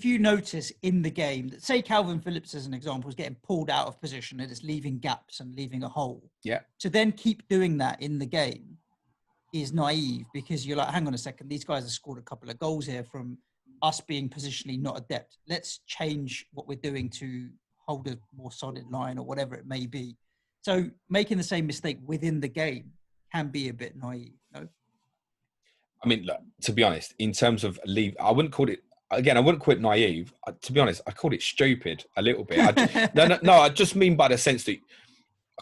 you notice in the game, that say Calvin Phillips as an example is getting pulled out of position and it's leaving gaps and leaving a hole. Yeah. To then keep doing that in the game is naive, because you're like, hang on a second, these guys have scored a couple of goals here from us being positionally not adept. Let's change what we're doing to hold a more solid line or whatever it may be. So making the same mistake within the game can be a bit naive, no? I mean, look, to be honest, in terms of leave, I wouldn't call it naive. To be honest, I called it stupid a little bit. I just mean by the sense that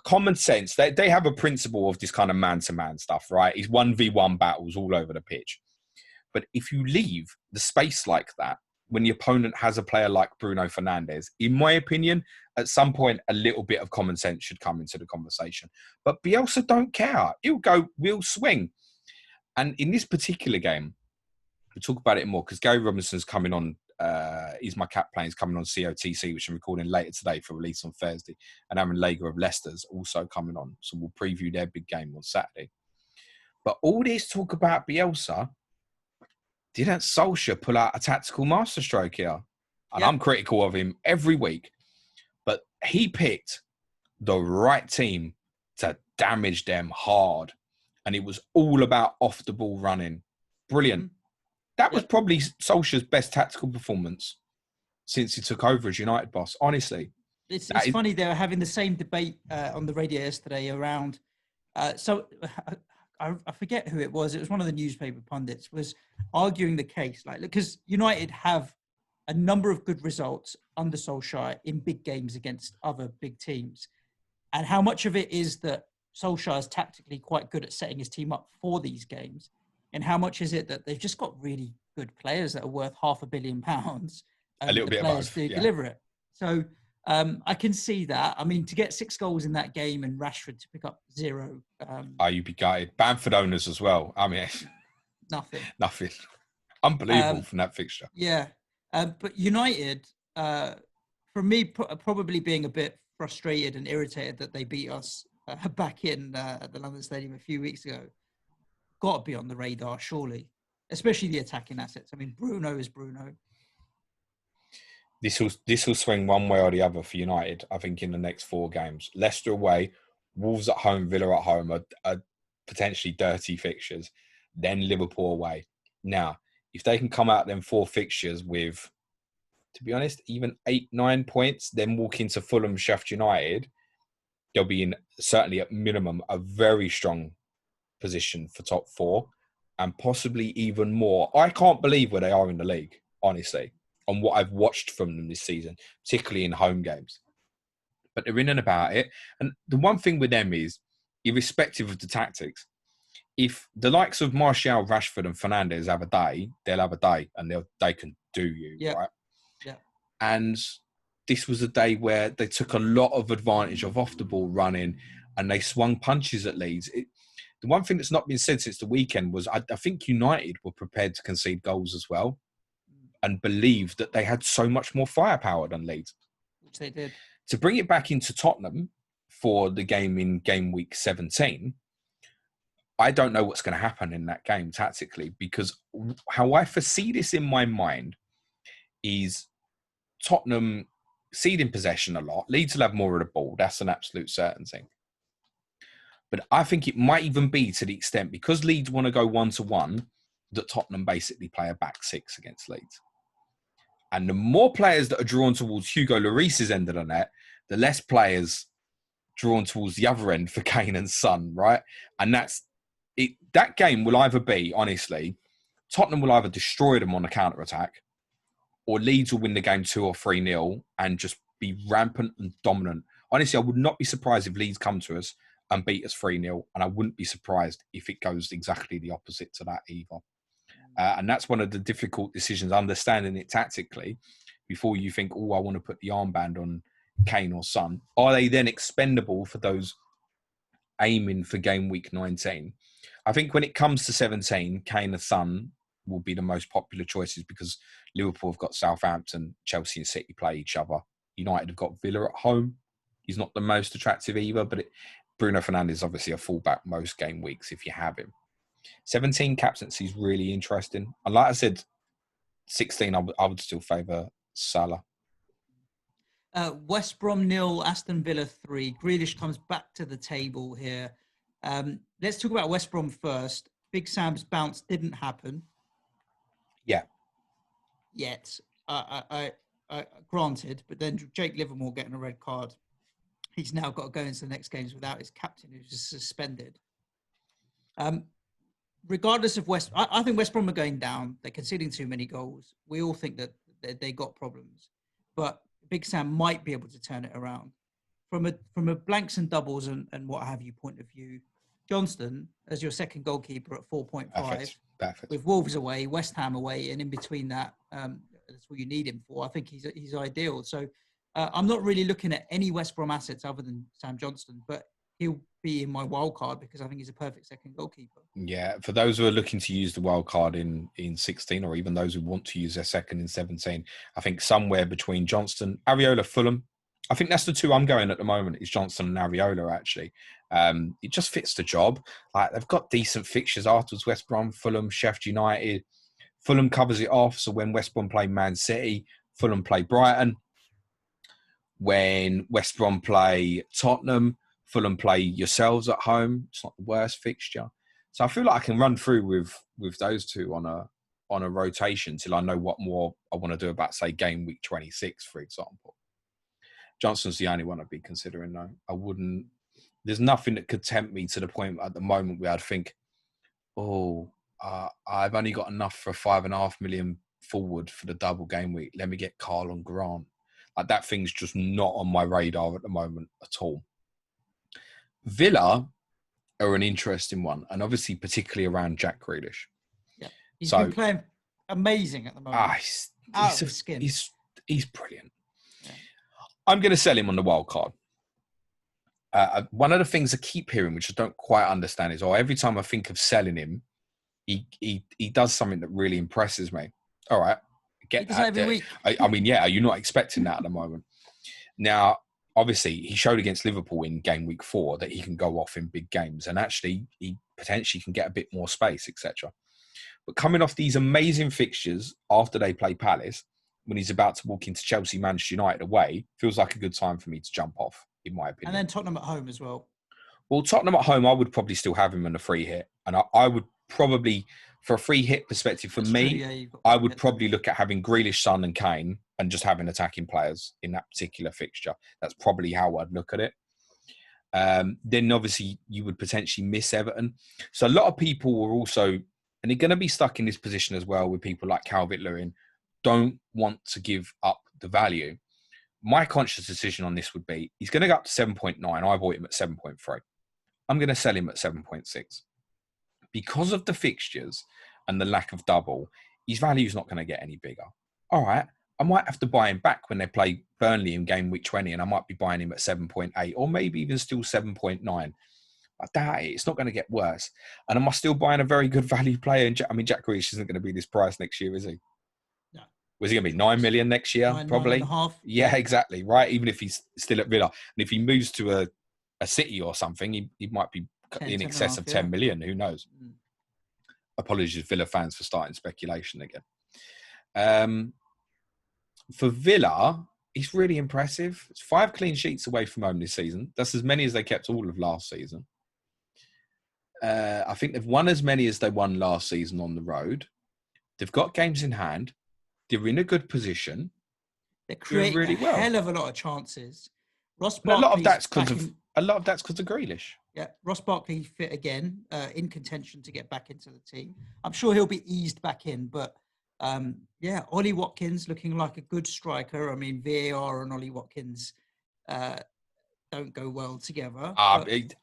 common sense, they have a principle of this kind of man-to-man stuff, right? It's 1v1 battles all over the pitch. But if you leave the space like that, when the opponent has a player like Bruno Fernandes, in my opinion, at some point, a little bit of common sense should come into the conversation. But Bielsa don't care. He'll go, we'll swing. And in this particular game, we'll talk about it more because Gary Robinson's coming on, he's my cap playing, he's coming on COTC, which I'm recording later today for release on Thursday. And Aaron Lager of Leicester's also coming on. So we'll preview their big game on Saturday. But all this talk about Bielsa, didn't Solskjaer pull out a tactical masterstroke here? And I'm critical of him every week. But he picked the right team to damage them hard. And it was all about off-the-ball running. Brilliant. Mm-hmm. That was probably Solskjaer's best tactical performance since he took over as United boss, honestly. It's funny, they were having the same debate on the radio yesterday around... I forget who it was. It was one of the newspaper pundits was arguing the case. Like, because United have a number of good results under Solskjaer in big games against other big teams. And how much of it is that Solskjaer is tactically quite good at setting his team up for these games? And how much is it that they've just got really good players that are worth £500 million A and little the bit of players both, do yeah. deliver it? So I can see that. I mean, to get 6 goals in that game and Rashford to pick up 0. You'd be gutted. Bamford owners as well. I mean, Nothing. nothing. Unbelievable from that fixture. Yeah. But United, for me, probably being a bit frustrated and irritated that they beat us back in at the London Stadium a few weeks ago, got to be on the radar, surely, especially the attacking assets. I mean, Bruno is Bruno. This will swing one way or the other for United, I think, in the next 4 games. Leicester away, Wolves at home, Villa at home are potentially dirty fixtures. Then Liverpool away. Now, if they can come out them 4 fixtures with, to be honest, even 8-9 points, then walk into Fulham, Sheffield United, they'll be in, certainly at minimum, a very strong position for top 4 and possibly even more. I can't believe where they are in the league, honestly, on what I've watched from them this season, particularly in home games. But they're in and about it. And the one thing with them is, irrespective of the tactics, if the likes of Martial, Rashford and Fernandes have a day, they'll have a day and they can do you, right? Yeah. And this was a day where they took a lot of advantage of off the ball running and they swung punches at Leeds. The one thing that's not been said since the weekend was I think United were prepared to concede goals as well and believed that they had so much more firepower than Leeds. Which they did. To bring it back into Tottenham for the game in game week 17, I don't know what's going to happen in that game tactically, because how I foresee this in my mind is Tottenham ceding possession a lot. Leeds will have more of the ball. That's an absolute certainty. But I think it might even be to the extent, because Leeds want to go 1-1, that Tottenham basically play a back 6 against Leeds. And the more players that are drawn towards Hugo Lloris's end of the net, the less players drawn towards the other end for Kane and Son, right? And that's it. That game will either be, honestly, Tottenham will either destroy them on the counter-attack, or Leeds will win the game 2 or 3-0 and just be rampant and dominant. Honestly, I would not be surprised if Leeds come to us and beat us 3-0, and I wouldn't be surprised if it goes exactly the opposite to that either. And that's one of the difficult decisions, understanding it tactically before you think, oh, I want to put the armband on Kane or Son. Are they then expendable for those aiming for game week 19? I think when it comes to 17, Kane and Son will be the most popular choices because Liverpool have got Southampton, Chelsea and City play each other. United have got Villa at home. He's not the most attractive either, but Bruno Fernandes is obviously a fullback most game weeks if you have him. 17 captaincy is really interesting. And like I said, 16, I would still favour Salah. West Brom 0, Aston Villa 3. Grealish comes back to the table here. Let's talk about West Brom first. Big Sam's bounce didn't happen. Yeah. Yet. I granted, but then Jake Livermore getting a red card. He's now got to go into the next games without his captain, who's suspended. Regardless of I think West Brom are going down. They're conceding too many goals. We all think that they got problems, but Big Sam might be able to turn it around. From a blanks and doubles and what have you point of view, Johnston as your second goalkeeper at 4.5, Perfect. with Wolves away, West Ham away, and in between that, that's what you need him for. I think he's ideal. So I'm not really looking at any West Brom assets other than Sam Johnston, but he'll be in my wild card because I think he's a perfect second goalkeeper. Yeah, for those who are looking to use the wild card in 16, or even those who want to use their second in 17, I think somewhere between Johnston, Areola, Fulham, I think that's the 2 I'm going at the moment, is Johnston and Areola, actually. It just fits the job. Like, they've got decent fixtures afterwards, West Brom, Fulham, Sheffield United. Fulham covers it off, so when West Brom play Man City, Fulham play Brighton. When West Brom play Tottenham, Fulham play yourselves at home. It's not the worst fixture. So I feel like I can run through with those 2 on a rotation till I know what more I want to do about, say, game week 26, for example. Johnston's the only one I'd be considering, though. I wouldn't... There's nothing that could tempt me to the point at the moment where I'd think, I've only got enough for 5.5 million forward for the double game week. Let me get Carl and Grant. Like, that thing's just not on my radar at the moment at all. Villa are an interesting one, and obviously particularly around Jack Grealish. Yeah, he's been playing amazing at the moment. Out of his skin. He's brilliant. Yeah. I'm going to sell him on the wild card. One of the things I keep hearing, which I don't quite understand, is every time I think of selling him, he does something that really impresses me. All right, he does every week. I mean, yeah, are you not expecting that at the moment? Now, obviously, he showed against Liverpool in game week 4 that he can go off in big games, and actually, he potentially can get a bit more space, etc. But coming off these amazing fixtures after they play Palace, when he's about to walk into Chelsea, Manchester United away, feels like a good time for me to jump off, in my opinion. And then Tottenham at home as well. Well, Tottenham at home, I would probably still have him on a free hit. And I would probably, for a free hit perspective, I would probably look at having Grealish, Son and Kane and just having attacking players in that particular fixture. That's probably how I'd look at it. Then obviously you would potentially miss Everton. So a lot of people were also, and they're going to be stuck in this position as well with people like Calvert-Lewin, don't want to give up the value. My conscious decision on this would be, he's going to go up to 7.9. I bought him at 7.3. I'm going to sell him at 7.6. Because of the fixtures and the lack of double, his value is not going to get any bigger. All right, I might have to buy him back when they play Burnley in game week 20, and I might be buying him at 7.8 or maybe even still 7.9. I doubt it. It's not going to get worse. And am I still buying a very good value player? And Jack Grealish isn't going to be this price next year, is he? No. Was he going to be 9 million next year? Probably. 9.5. Yeah, exactly. Right. Even if he's still at Villa. And if he moves to a City or something, he might be 10, in excess of 10 million. Who knows? Mm. Apologies, Villa fans, for starting speculation again. For Villa, he's really impressive. It's 5 clean sheets away from home this season. That's as many as they kept all of last season. I think they've won as many as they won last season on the road. They've got games in hand. They're in a good position. They're creating really a hell of a lot of chances. Ross Barkley's a lot of that's because of Grealish. Yeah, Ross Barkley fit again, in contention to get back into the team. I'm sure he'll be eased back in, but Ollie Watkins looking like a good striker. I mean, VAR and Ollie Watkins don't go well together.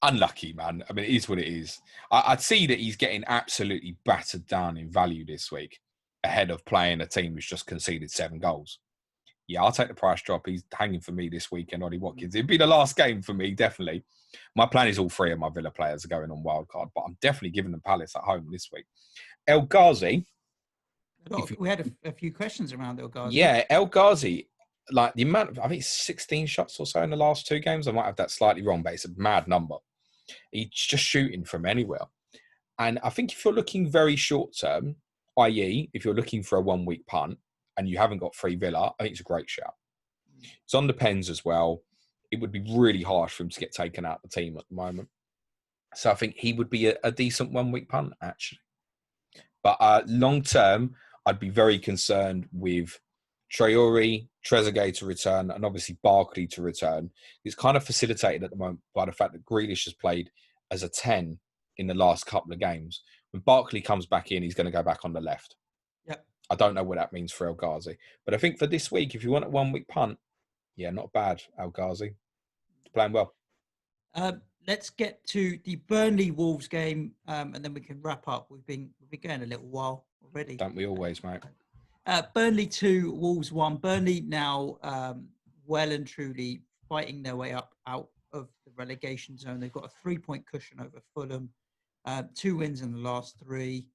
Unlucky, man. I mean, it is what it is. I'd see that he's getting absolutely battered down in value this week ahead of playing a team who's just conceded 7 goals. Yeah, I'll take the price drop. He's hanging for me this weekend, Ollie Watkins. It'd be the last game for me, definitely. My plan is all 3 of my Villa players are going on wildcard, but I'm definitely giving them Palace at home this week. El Ghazi. We had a few questions around El Ghazi. Yeah, El Ghazi, like the amount of, I think it's 16 shots or so in the last 2 games. I might have that slightly wrong, but it's a mad number. He's just shooting from anywhere. And I think if you're looking very short term, i.e., if you're looking for a 1-week punt and you haven't got free Villa, I think it's a great shout. It's on the pens as well. It would be really harsh for him to get taken out of the team at the moment. So I think he would be a decent 1-week punt, actually. But long term, I'd be very concerned with Traore, Trezeguet to return, and obviously Barkley to return. It's kind of facilitated at the moment by the fact that Grealish has played as a 10 in the last couple of games. When Barkley comes back in, he's going to go back on the left. Yep. I don't know what that means for El Ghazi. But I think for this week, if you want a 1-week punt, yeah, not bad, El Ghazi. Playing well. Let's get to the Burnley Wolves game, and then we can wrap up. We've been going a little while already. Don't we always, mate? Burnley 2, Wolves 1. Burnley now well and truly fighting their way up out of the relegation zone. They've got a 3-point cushion over Fulham. 2 wins in the last 3.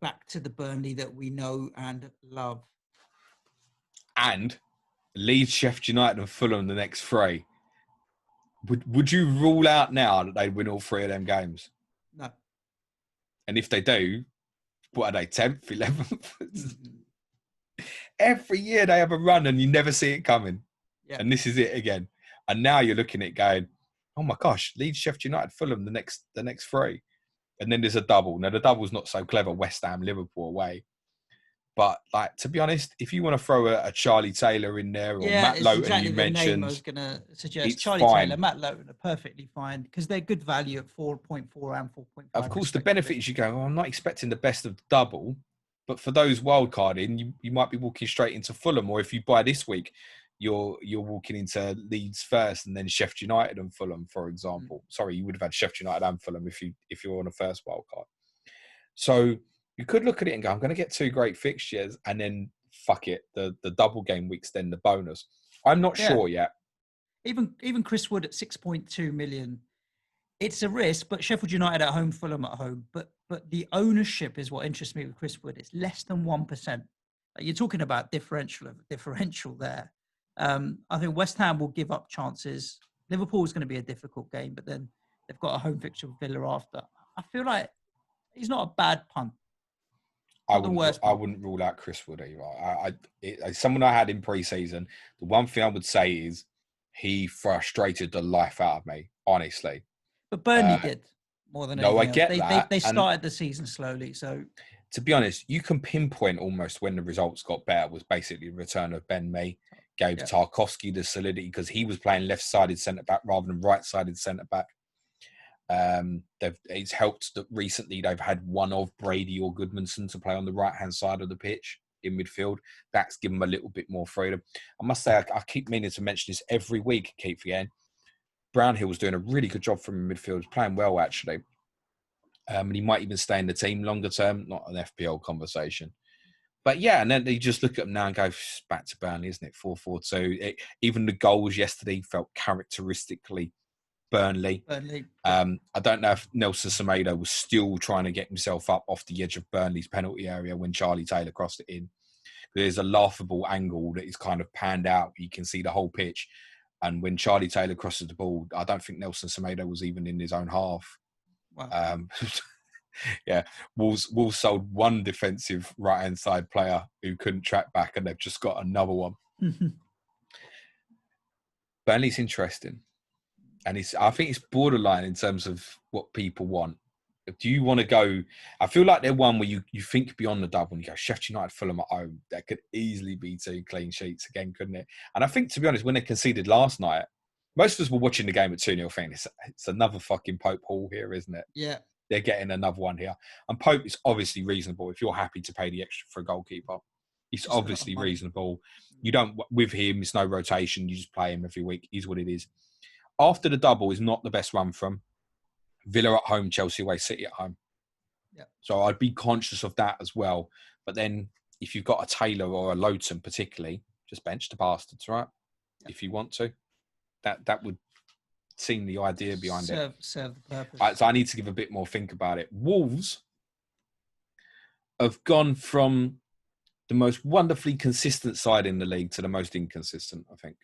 Back to the Burnley that we know and love. And Leeds, Sheffield United and Fulham the next 3. Would you rule out now that they win all 3 of them games? No. And if they do, what are they, 10th, 11th? Every year they have a run and you never see it coming. Yeah. And this is it again. And now you're looking at it going, oh my gosh, Leeds, Sheffield United, Fulham the next 3. And then there's a double. Now the double's not so clever, West Ham, Liverpool away. But like, to be honest, if you want to throw a Charlie Taylor in there or Matt Lowton, exactly you mentioned, name I was going to suggest Charlie fine. Taylor, Matt Lowton are perfectly fine because they're good value at 4.4 and 4.5. Of course, the benefit is you go, I'm not expecting the best of the double, but for those wildcarding, you might be walking straight into Fulham, or if you buy this week, you're walking into Leeds first and then Sheffield United and Fulham, for example. Sorry, you would have had Sheffield United and Fulham if you're on a first wild card. So you could look at it and go, I'm going to get 2 great fixtures, and then fuck it, the double game weeks, then the bonus. I'm not sure yet. Even Chris Wood at 6.2 million, it's a risk, but Sheffield United at home, Fulham at home. But the ownership is what interests me with Chris Wood. It's less than 1%. You're talking about differential there. I think West Ham will give up chances. Liverpool is going to be a difficult game, but then they've got a home fixture with Villa after. I feel like he's not a bad punt. I wouldn't rule out Chris Wood either. As someone I had in pre-season, the one thing I would say is he frustrated the life out of me, honestly. But Burnley did more than anything I get else. that. They started the season slowly, so... To be honest, you can pinpoint almost when the results got better was basically the return of Ben Mee, gave Tarkowski the solidity because he was playing left-sided centre-back rather than right-sided centre-back. It's helped that recently they've had one of Brady or Goodmanson to play on the right-hand side of the pitch in midfield. That's given them a little bit more freedom. I must say, I keep meaning to mention this every week, keep forgetting. Brownhill was doing a really good job from midfield. He's playing well, actually. And he might even stay in the team longer term, not an FPL conversation. But yeah, and then you just look at them now and go, back to Burnley, isn't it? 4-4-2. Even the goals yesterday felt characteristically Burnley. I don't know if Nelson Semedo was still trying to get himself up off the edge of Burnley's penalty area when Charlie Taylor crossed it in. There's a laughable angle that is kind of panned out. You can see the whole pitch. And when Charlie Taylor crosses the ball, I don't think Nelson Semedo was even in his own half. Wow. Wolves sold one defensive right-hand side player who couldn't track back, and they've just got another one. Burnley's interesting. And I think it's borderline in terms of what people want. Do you want to go... I feel like they're one where you think beyond the double and you go, Sheffield United, Fulham at home. That could easily be 2 clean sheets again, couldn't it? And I think, to be honest, when they conceded last night, most of us were watching the game at 2-0 thinking, it's another fucking Pope Hall here, isn't it? Yeah. They're getting another one here. And Pope is obviously reasonable. If you're happy to pay the extra for a goalkeeper, it's obviously reasonable. You don't... With him, it's no rotation. You just play him every week. Is what it is. After the double is not the best run from Villa at home, Chelsea away, City at home. Yeah. So I'd be conscious of that as well. But then if you've got a Taylor or a Lowton particularly, just bench the bastards, right? Yeah. If you want to. That would seem the idea behind it. Serve the purpose. So I need to give a bit more think about it. Wolves have gone from the most wonderfully consistent side in the league to the most inconsistent, I think.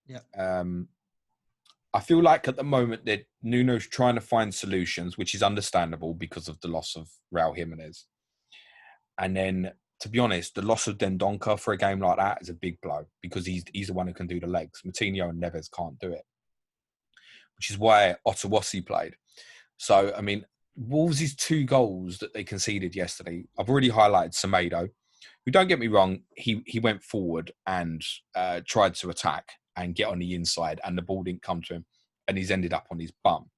Yeah. I feel like at the moment that Nuno's trying to find solutions, which is understandable because of the loss of Raul Jimenez. And then, to be honest, the loss of Dendoncker for a game like that is a big blow because he's the one who can do the legs. Moutinho and Neves can't do it, which is why Ottawasi played. So, I mean, Wolves' 2 goals that they conceded yesterday, I've already highlighted Semedo, who, don't get me wrong, he went forward and tried to attack and get on the inside, and the ball didn't come to him, and he's ended up on his bum.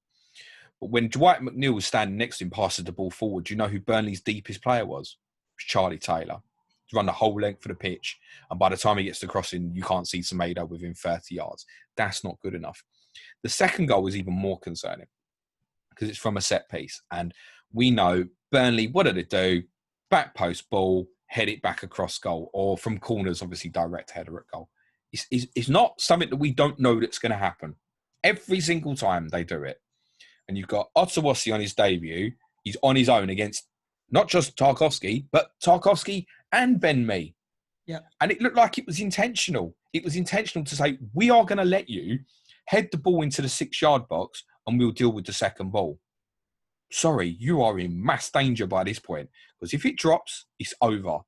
But when Dwight McNeil was standing next to him, passes the ball forward, do you know who Burnley's deepest player was? It was Charlie Taylor. He's run the whole length of the pitch, and by the time he gets to crossing, you can't see Semedo within 30 yards. That's not good enough. The second goal was even more concerning because it's from a set piece, and we know Burnley, what did it do? Back post ball, head it back across goal, or from corners, obviously direct header at goal. It's not something that we don't know that's going to happen. Every single time they do it. And you've got Ottawasi on his debut. He's on his own against not just Tarkowski, but Tarkowski and Ben Mee. Yeah. And it looked like it was intentional. It was intentional to say, we are going to let you head the ball into the 6-yard box and we'll deal with the second ball. Sorry, you are in mass danger by this point. Because if it drops, it's over.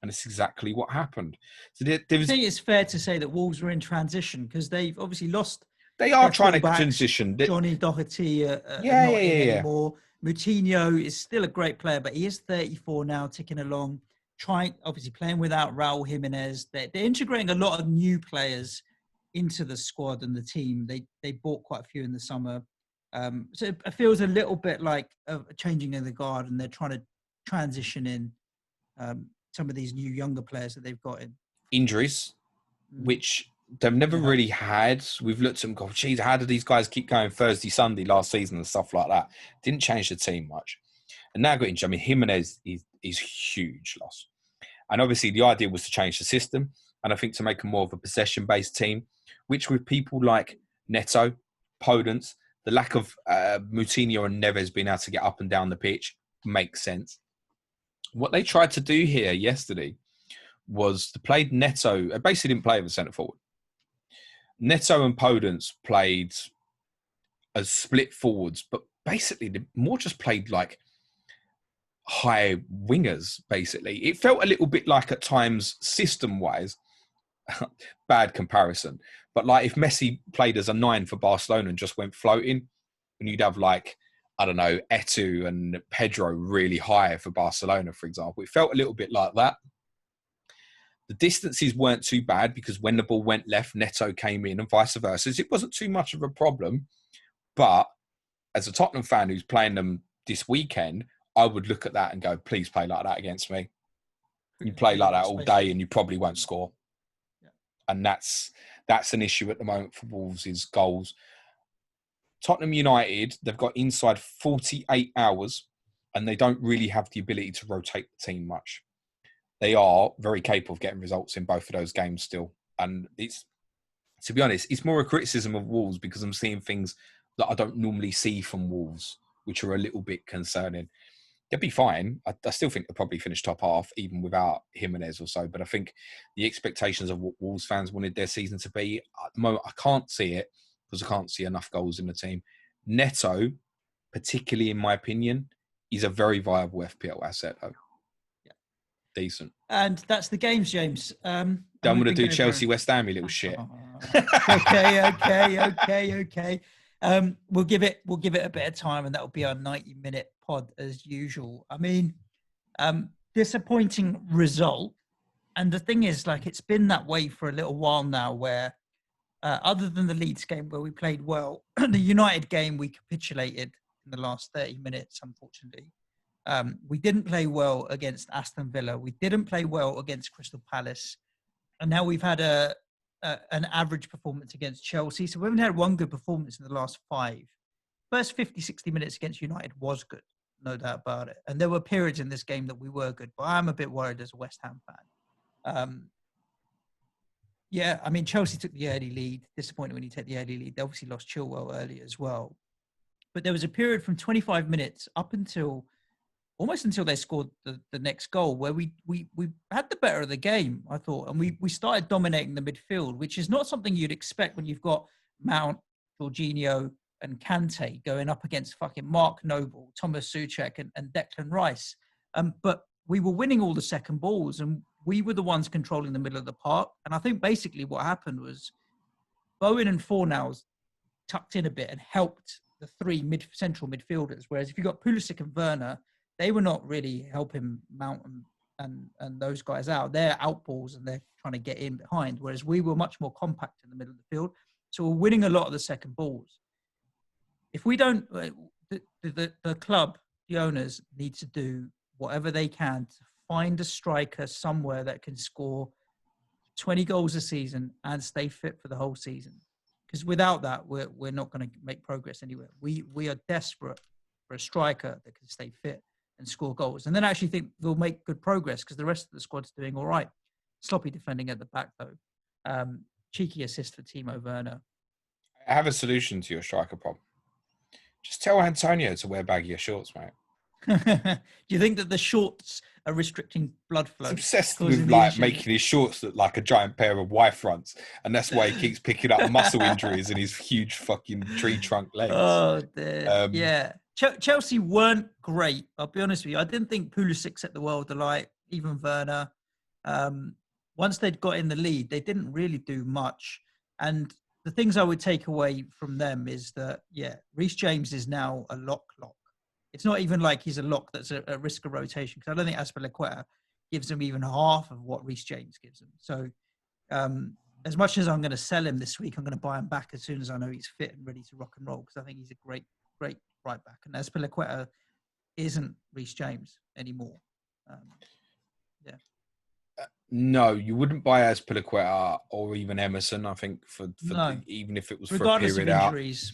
And it's exactly what happened. So I think it's fair to say that Wolves were in transition because they've obviously lost. They are trying to transition. Johnny Doherty anymore. Moutinho is still a great player, but he is 34 now, ticking along. Obviously playing without Raul Jimenez. They're integrating a lot of new players into the squad and the team. They bought quite a few in the summer. So it feels a little bit like a changing of the guard, and they're trying to transition in some of these new younger players that they've got in. Injuries, which they've never really had. We've looked at them and gone, geez, how did these guys keep going Thursday, Sunday last season and stuff like that? Didn't change the team much. And now got injured. I mean, Jimenez is huge loss. And obviously the idea was to change the system. And I think to make a more of a possession-based team, which with people like Neto, Podence, the lack of Moutinho and Neves being able to get up and down the pitch makes sense. What they tried to do here yesterday was to play Neto. Basically didn't play with a centre forward. Neto and Podence played as split forwards, but basically they more just played like high wingers, basically. It felt a little bit like at times, system-wise, bad comparison, but like if Messi played as a 9 for Barcelona and just went floating, and you'd have like, I don't know, Etu and Pedro really high for Barcelona, for example. It felt a little bit like that. The distances weren't too bad because when the ball went left, Neto came in and vice versa. It wasn't too much of a problem. But as a Tottenham fan who's playing them this weekend, I would look at that and go, please play like that against me. You play like that all day and you probably won't score. Yeah. And that's an issue at the moment for Wolves is goals. Tottenham United, they've got inside 48 hours and they don't really have the ability to rotate the team much. They are very capable of getting results in both of those games still. And it's, to be honest, it's more a criticism of Wolves because I'm seeing things that I don't normally see from Wolves, which are a little bit concerning. They'll be fine. I still think they'll probably finish top half, even without Jimenez or so. But I think the expectations of what Wolves fans wanted their season to be, at the moment, I can't see it because I can't see enough goals in the team. Neto, particularly in my opinion, is a very viable FPL asset, though. Yeah. Decent. And that's the games, James. Don't want to do Chelsea West Ham, you little shit. Okay. We'll give it a bit of time, and that'll be our 90-minute pod as usual. I mean, disappointing result, and the thing is, like, it's been that way for a little while now. Where, other than the Leeds game where we played well, the United game we capitulated in the last 30 minutes. Unfortunately, we didn't play well against Aston Villa. We didn't play well against Crystal Palace, and now we've had an average performance against Chelsea. So we haven't had one good performance in the last 5. First 50, 60 minutes against United was good, no doubt about it. And there were periods in this game that we were good, but I'm a bit worried as a West Ham fan. Yeah, I mean, Chelsea took the early lead. Disappointed when you take the early lead. They obviously lost Chilwell early as well. But there was a period from 25 minutes up until almost until they scored the next goal, where we had the better of the game, I thought. And we started dominating the midfield, which is not something you'd expect when you've got Mount, Jorginho, and Kante going up against fucking Mark Noble, Thomas Souček, and Declan Rice. But we were winning all the second balls, and we were the ones controlling the middle of the park. And I think basically what happened was Bowen and Fornals tucked in a bit and helped the 3 central midfielders. Whereas if you got Pulisic and Werner, they were not really helping Mount and those guys out. They're outballs and they're trying to get in behind, whereas we were much more compact in the middle of the field. So we're winning a lot of the second balls. If we don't, the club, the owners need to do whatever they can to find a striker somewhere that can score 20 goals a season and stay fit for the whole season. Because without that, we're not going to make progress anywhere. We are desperate for a striker that can stay fit and score goals. And then I actually think they'll make good progress because the rest of the squad's doing all right. Sloppy defending at the back, though. Cheeky assist for Timo Werner. I have a solution to your striker problem. Just tell Antonio to wear baggier shorts, mate. Do you think that the shorts are restricting blood flow? He's obsessed with like making his shorts look like a giant pair of Y fronts, and that's why he keeps picking up muscle injuries in his huge fucking tree trunk legs. Oh, dear. Yeah. Chelsea weren't great. I'll be honest with you. I didn't think Pulisic set the world alight, even Werner. Once they'd got in the lead, they didn't really do much. And the things I would take away from them is that, yeah, Reece James is now a lock. It's not even like he's a lock that's a risk of rotation, because I don't think Azpilicueta gives him even half of what Reece James gives him. So as much as I'm going to sell him this week, I'm going to buy him back as soon as I know he's fit and ready to rock and roll, because I think he's a great right back. And Azpilicueta isn't Reece James anymore. Yeah. No, you wouldn't buy Azpilicueta or even Emerson. I think No, even if it was regardless for a of period out. injuries.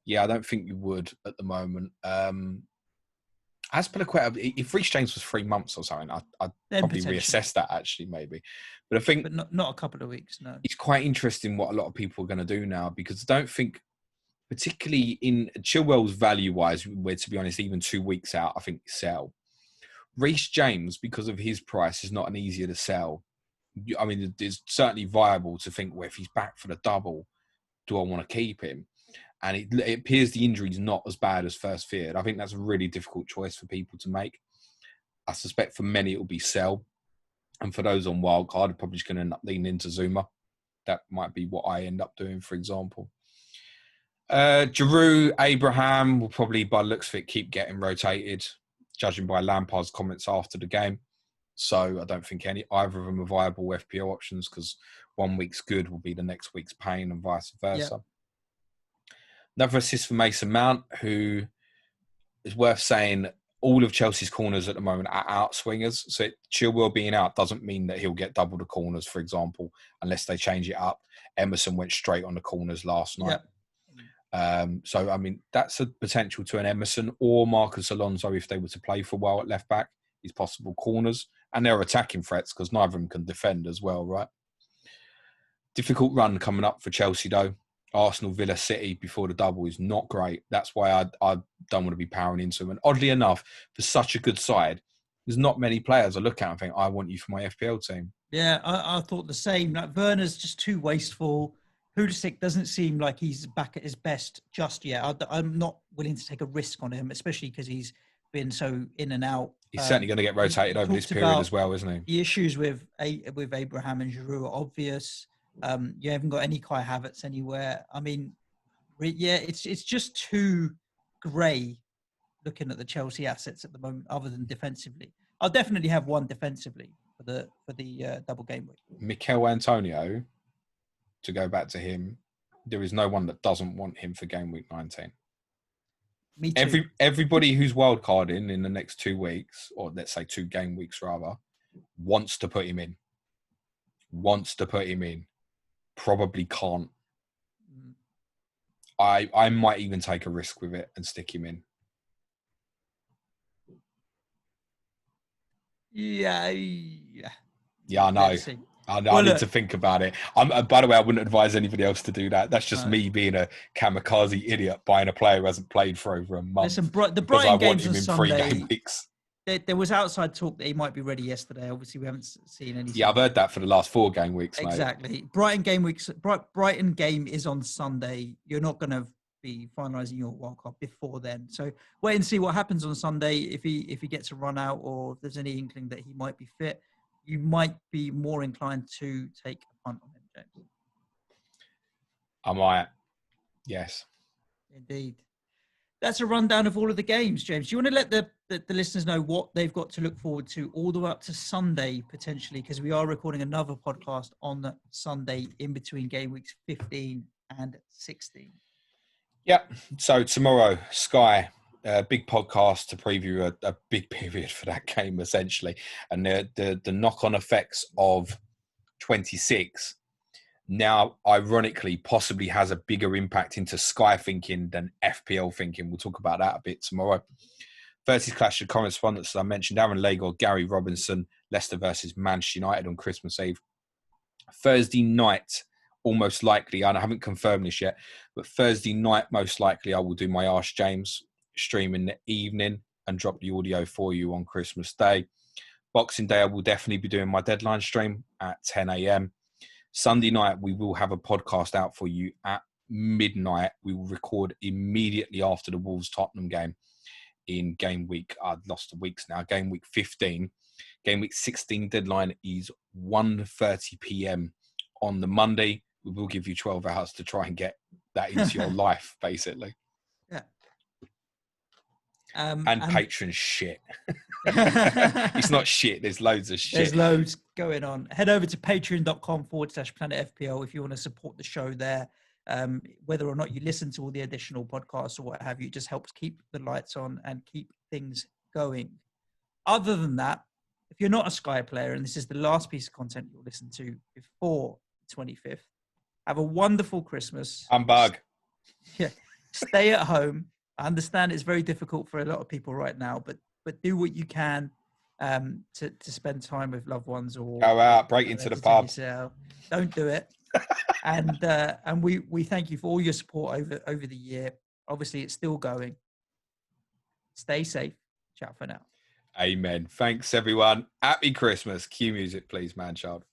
Yeah, I don't think you would at the moment. Azpilicueta, if Reece James was 3 months or something, I'd Then probably potentially, reassess that actually, maybe. But I think but not a couple of weeks. No. it's quite interesting what a lot of people are going to do now, because I don't think, particularly in Chilwell's value-wise, where to be honest, even 2 weeks out, I think sell. Reece James, because of his price, is not an easier to sell. I mean, it's certainly viable to think, well, if he's back for the double, do I want to keep him? And it appears the injury's not as bad as first feared. I think that's a really difficult choice for people to make. I suspect for many it will be sell. And for those on wildcard, I'm probably just going to end up leaning into Zuma. That might be what I end up doing, for example. Giroud, Abraham will probably, by the looks of it, keep getting rotated, judging by Lampard's comments after the game. So I don't think either of them are viable FPL options, because 1 week's good will be the next week's pain and vice versa. Yep. Another assist for Mason Mount, who is worth saying all of Chelsea's corners at the moment are out swingers. So Chilwell being out doesn't mean that he'll get double the corners, for example, unless they change it up. Emerson went straight on the corners last night. Yep. So, I mean, that's a potential to an Emerson or Marcus Alonso if they were to play for a while at left back. These possible corners. And they're attacking threats because neither of them can defend as well, right? Difficult run coming up for Chelsea, though. Arsenal, Villa, City before the double is not great. That's why I don't want to be powering into them. And oddly enough, for such a good side, there's not many players I look at and think, I want you for my FPL team. Yeah, I thought the same. Like, Werner's just too wasteful. Pulisic doesn't seem like he's back at his best just yet. I'm not willing to take a risk on him, especially because he's been so in and out. He's certainly going to get rotated over this period as well, isn't he? The issues with Abraham and Giroud are obvious. You haven't got any Kai Havertz anywhere. I mean, yeah, it's just too grey looking at the Chelsea assets at the moment, other than defensively. I'll definitely have one defensively for the double game week. Mikel Antonio, to go back to him, there is no one that doesn't want him for game week 19. Me too. Everybody who's wildcarding in the next 2 weeks, or let's say 2 game weeks rather, wants to put him in. Probably can't. I might even take a risk with it and stick him in. Yeah, I know. I need to think about it. By the way, I wouldn't advise anybody else to do that. That's just me being a kamikaze idiot buying a player who hasn't played for over a month. Listen, the Brighton games on Sunday, 3 game weeks. There was outside talk that he might be ready yesterday. Obviously, we haven't seen anything. Yeah, I've heard that for the last 4 game weeks, mate. Exactly. Brighton game is on Sunday. You're not going to be finalising your World Cup before then. So wait and see what happens on Sunday. If he gets a run out, or if there's any inkling that he might be fit, you might be more inclined to take a punt on him, James. I might. Yes. Indeed. That's a rundown of all of the games, James. Do you want to let the listeners know what they've got to look forward to all the way up to Sunday, potentially? Because we are recording another podcast on Sunday in between game weeks 15 and 16. Yep. So tomorrow, Sky, big podcast to preview a big period for that game, essentially. And the knock-on effects of 26 now, ironically, possibly has a bigger impact into Sky thinking than FPL thinking. We'll talk about that a bit tomorrow. Thursday's clash of correspondents, as I mentioned, Aaron Lagar, Gary Robinson, Leicester versus Manchester United on Christmas Eve. Thursday night, almost likely, I haven't confirmed this yet, but Thursday night, most likely, I will do my Ask James stream in the evening and drop the audio for you on Christmas Day. Boxing Day, I will definitely be doing my deadline stream at 10 a.m. Sunday night, we will have a podcast out for you at midnight. We will record immediately after the Wolves-Tottenham game in game week. I've lost the weeks now. Game week 15. Game week 16 deadline is 1:30 p.m. on the Monday. We will give you 12 hours to try and get that into your life, basically. Yeah. And Patreon shit. It's not shit. There's loads of shit. There's loads going on. Head over to patreon.com/Planet FPL if you want to support the show there. Whether or not you listen to all the additional podcasts or what have you, it just helps keep the lights on and keep things going. Other than that, if you're not a Sky player and this is the last piece of content you'll listen to before the 25th, have a wonderful Christmas. Humbug. Yeah. Stay at home. I understand it's very difficult for a lot of people right now, but do what you can to spend time with loved ones, or Go out, break into the pub. Yourself. Don't do it. And we thank you for all your support over the year. Obviously, it's still going. Stay safe. Ciao for now. Amen. Thanks, everyone. Happy Christmas. Cue music, please, man child.